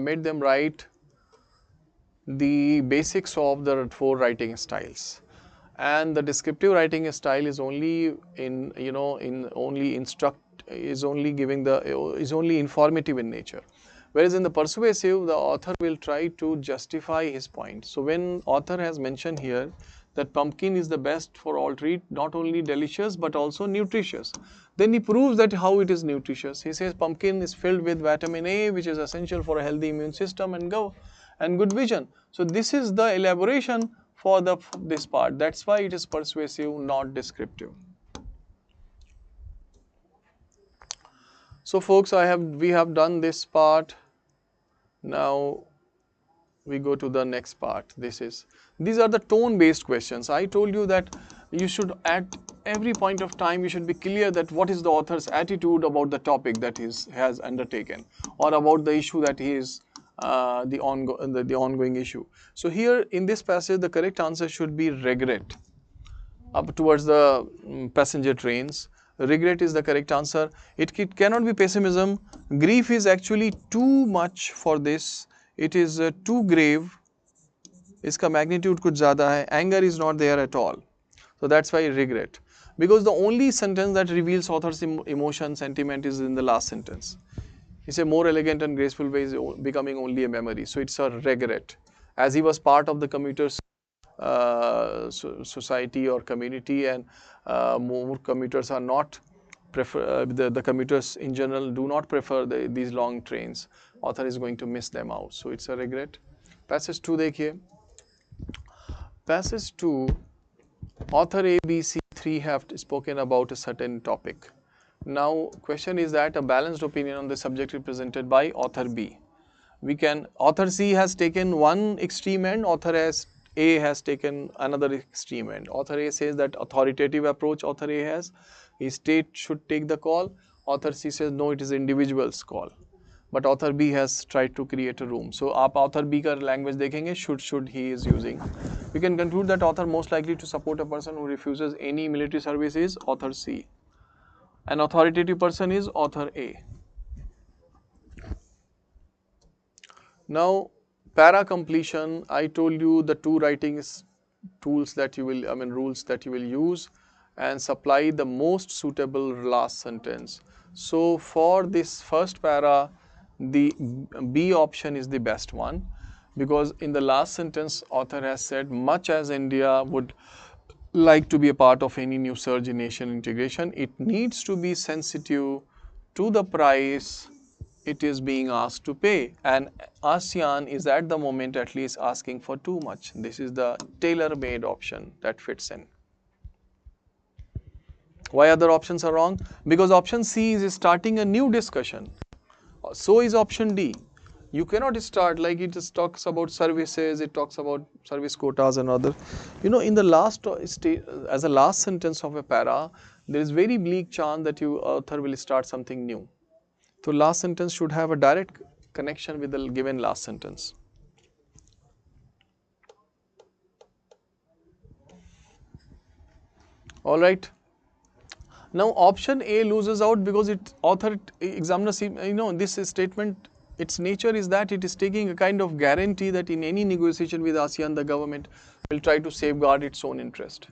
made them write the basics of the 4 writing styles. And the descriptive writing style is only only informative in nature, whereas in the persuasive the author will try to justify his point. So when author has mentioned here that pumpkin is the best for all treat, not only delicious but also nutritious, then he proves that how it is nutritious. He says pumpkin is filled with vitamin A, which is essential for a healthy immune system and good vision. So this is the elaboration for this part. That's why it is persuasive, not descriptive. So folks, we have done this part. Now we go to the next part. These are the tone based questions. I told you that you should at every point of time you should be clear that what is the author's attitude about the topic that he has undertaken, or about the issue that he is the ongoing issue. So here in this passage the correct answer should be regret. Up towards the passenger trains, regret is the correct answer. It cannot be pessimism. Grief is actually too much for this. It is too grave. Iska magnitude kuch zyada hai. Anger is not there at all. So that's why regret. Because the only sentence that reveals author's emotion, sentiment is in the last sentence. It's a more elegant and graceful way is becoming only a memory. So it's a regret. As he was part of the commuters society or community, and more commuters are not prefer the commuters in general do not prefer these long trains. Author is going to miss them out. So it's a regret. Passage 2 देखिए. Passage 2, author A, B, C, 3 have spoken about a certain topic. Now question is that a balanced opinion on the subject is presented by author B. Author C has taken one extreme end, author A has taken another extreme end. Author A says that authoritative approach author A has, his state should take the call. Author C says no, it is individual's call. But author B has tried to create a room. So आप author B का language देखेंगे, should he is using. We can conclude that author most likely to support a person who refuses any military service is author C. An authoritative person is author A. Now, para completion, I told you the 2 writing tools that you will, rules that you will use, and supply the most suitable last sentence. So for this first para, the B option is the best one, because in the last sentence author has said, much as India would like to be a part of any new surge in Asian integration, it needs to be sensitive to the price it is being asked to pay, and ASEAN is at the moment at least asking for too much. This is the tailor-made option that fits in. Why other options are wrong? Because option C is starting a new discussion. So is option D. You cannot start like it just talks about services, it talks about service quotas and other. In the last as a last sentence of a para, there is very bleak chance that you author will start something new. So last sentence should have a direct connection with the given last sentence. All right. Now option A loses out because examiner see, this statement, its nature is that it is taking a kind of guarantee that in any negotiation with ASEAN, the government will try to safeguard its own interest.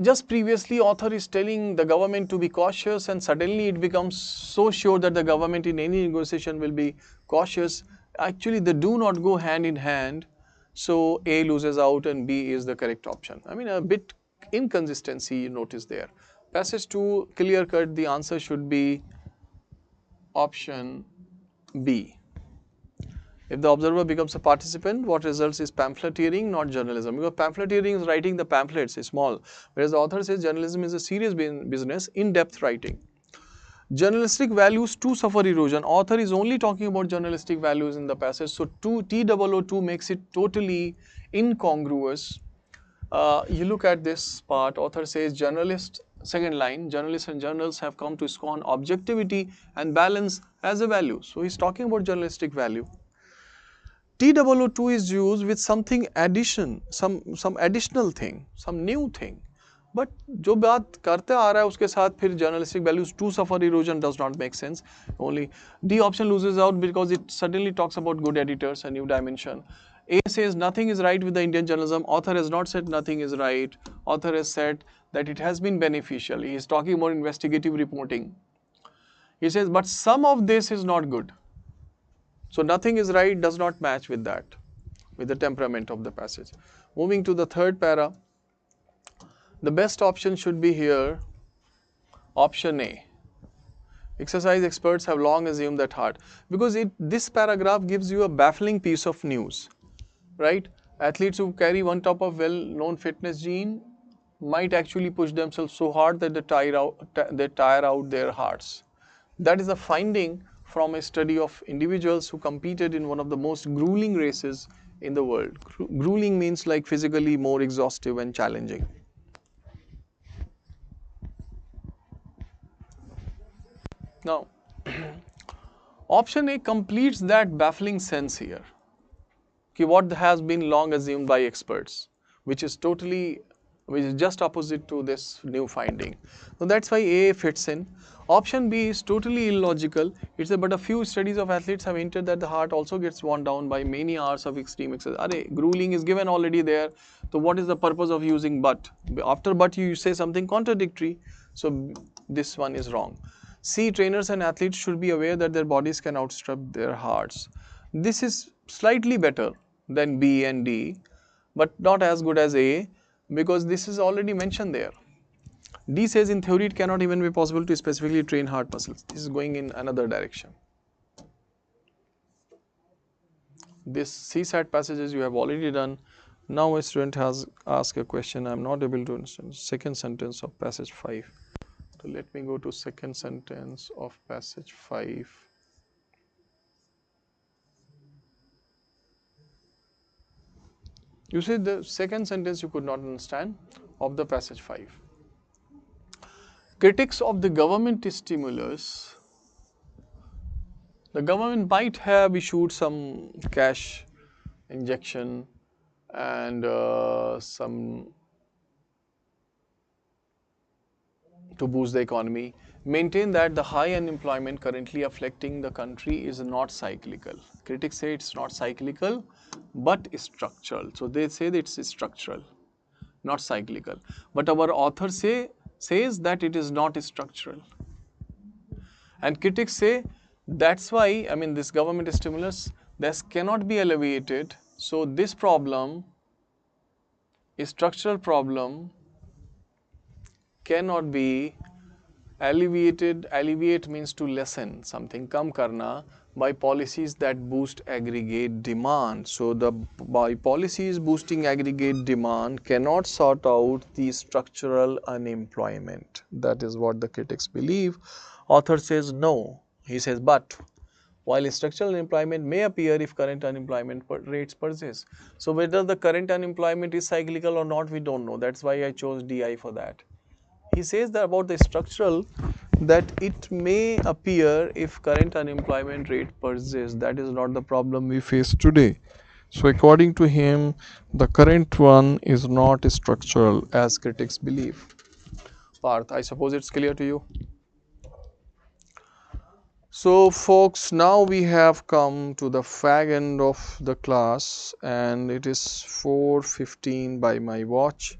Just previously, author is telling the government to be cautious, and suddenly it becomes so sure that the government in any negotiation will be cautious. Actually, they do not go hand in hand. So A loses out and B is the correct option. I mean, a bit inconsistency you notice there. Passage 2, clear cut, the answer should be option B. If the observer becomes a participant, what results is pamphleteering, not journalism. Because pamphleteering is writing the pamphlets, is small. Whereas the author says journalism is a serious business, in-depth writing. Journalistic values too suffer erosion. Author is only talking about journalistic values in the passage. So T002 makes it totally incongruous. You look at this part, author says journalists, second line, journalists and journals have come to scorn objectivity and balance as a value. So he's talking about journalistic value. T002 is used with something some additional thing, some new thing. But जो बात करते आ रहा है उसके साथ फिर journalistic values to suffer erosion does not make sense. Only D option loses out because it suddenly talks about good editors, a new dimension. A says nothing is right with the Indian journalism. Author has not said nothing is right. Author has said that it has been beneficial. He is talking about investigative reporting. He says, but some of this is not good. So nothing is right does not match with that, with the temperament of the passage. Moving to the third para, the best option should be here, option A. Exercise experts have long assumed that heart, because this paragraph gives you a baffling piece of news, right? Athletes who carry one type of well-known fitness gene might actually push themselves so hard that they tire out their hearts. That is a finding from a study of individuals who competed in one of the most grueling races in the world. Grueling means like physically more exhaustive and challenging. Now, option A completes that baffling sense here. What has been long assumed by experts, which is just opposite to this new finding. So that's why A fits in. Option B is totally illogical. It's but a few studies of athletes have hinted that the heart also gets worn down by many hours of extreme exercise. Grueling is given already there. So what is the purpose of using but? After but you say something contradictory. So this one is wrong. C, trainers and athletes should be aware that their bodies can outstrip their hearts. This is slightly better than B and D, but not as good as A, because this is already mentioned there. D says in theory it cannot even be possible to specifically train heart muscles. This is going in another direction. This CSAT passages you have already done. Now a student has asked a question. I am not able to understand. Second sentence of passage 5. So let me go to second sentence of passage 5. You see the second sentence you could not understand of the passage 5. Critics of the government stimulus, the government might have issued some cash injection and some to boost the economy, maintain that the high unemployment currently afflicting the country is not cyclical. Critics say it's not cyclical but structural. So they say that it's structural, not cyclical. But our author says that it is not structural. And critics say that's why, this government stimulus, this cannot be alleviated. So this problem, a structural problem, cannot be Alleviate means to lessen something, kam karna, by policies that boost aggregate demand. So the by policies boosting aggregate demand cannot sort out the structural unemployment. That is what the critics believe. Author says no. He says, but while structural unemployment may appear if current unemployment rates persist. So whether the current unemployment is cyclical or not, we don't know. That's why I chose DI for that. He says that about the structural, that it may appear if current unemployment rate persists. That is not the problem we face today. So according to him, the current one is not structural as critics believe. Parth, I suppose it's clear to you. So folks, now we have come to the fag end of the class and it is 4:15 by my watch.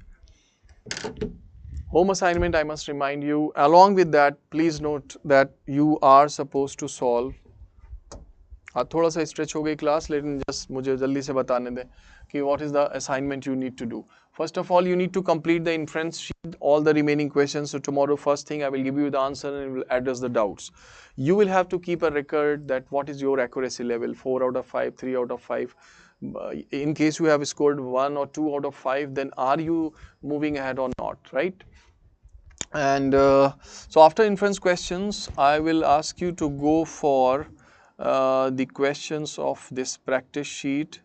Home assignment, I must remind you. Along with that, please note that you are supposed to solve. थोड़ा सा stretch हो गई class, लेकिन just मुझे जल्दी से बताने दें कि what is the assignment you need to do. First of all, you need to complete the inference sheet, all the remaining questions. So tomorrow, first thing, I will give you the answer and will address the doubts. You will have to keep a record that what is your accuracy level, 4 out of 5, 3 out of 5. In case you have scored 1 or 2 out of 5, then are you moving ahead or not, right? And so after inference questions, I will ask you to go for the questions of this practice sheet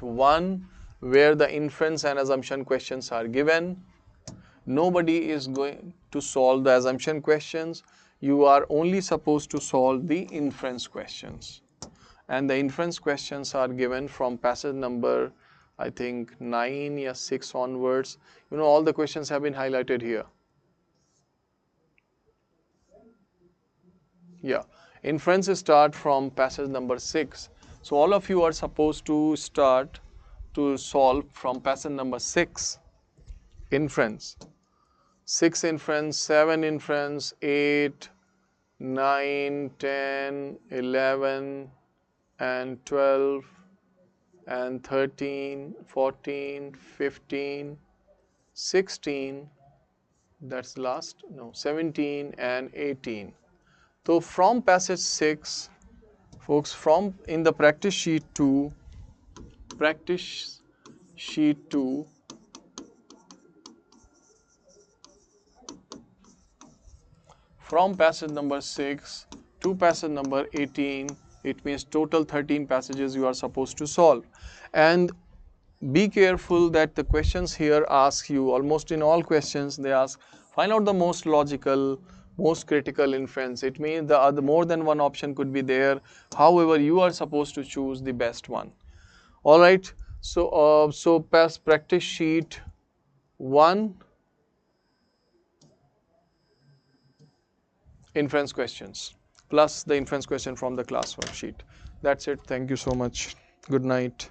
1, where the inference and assumption questions are given. Nobody is going to solve the assumption questions. You are only supposed to solve the inference questions. And the inference questions are given from passage number, I think 9 or 6 onwards. You know, all the questions have been highlighted here. Yeah, inference start from passage number 6. So all of you are supposed to start to solve from passage number 6 inference. 6 inference, 7 inference, 8, 9, 10, 11 and 12 and 13, 14, 15, 16, that's last, no, 17 and 18. So from passage 6, folks, from in the practice sheet 2, from passage number 6 to passage number 18, it means total 13 passages you are supposed to solve. And be careful that the questions here ask you, almost in all questions they ask, find out the most logical, most critical inference. It means the other more than one option could be there. However, you are supposed to choose the best one. All right. So practice sheet 1, inference questions plus the inference question from the class worksheet. That's it. Thank you so much. Good night.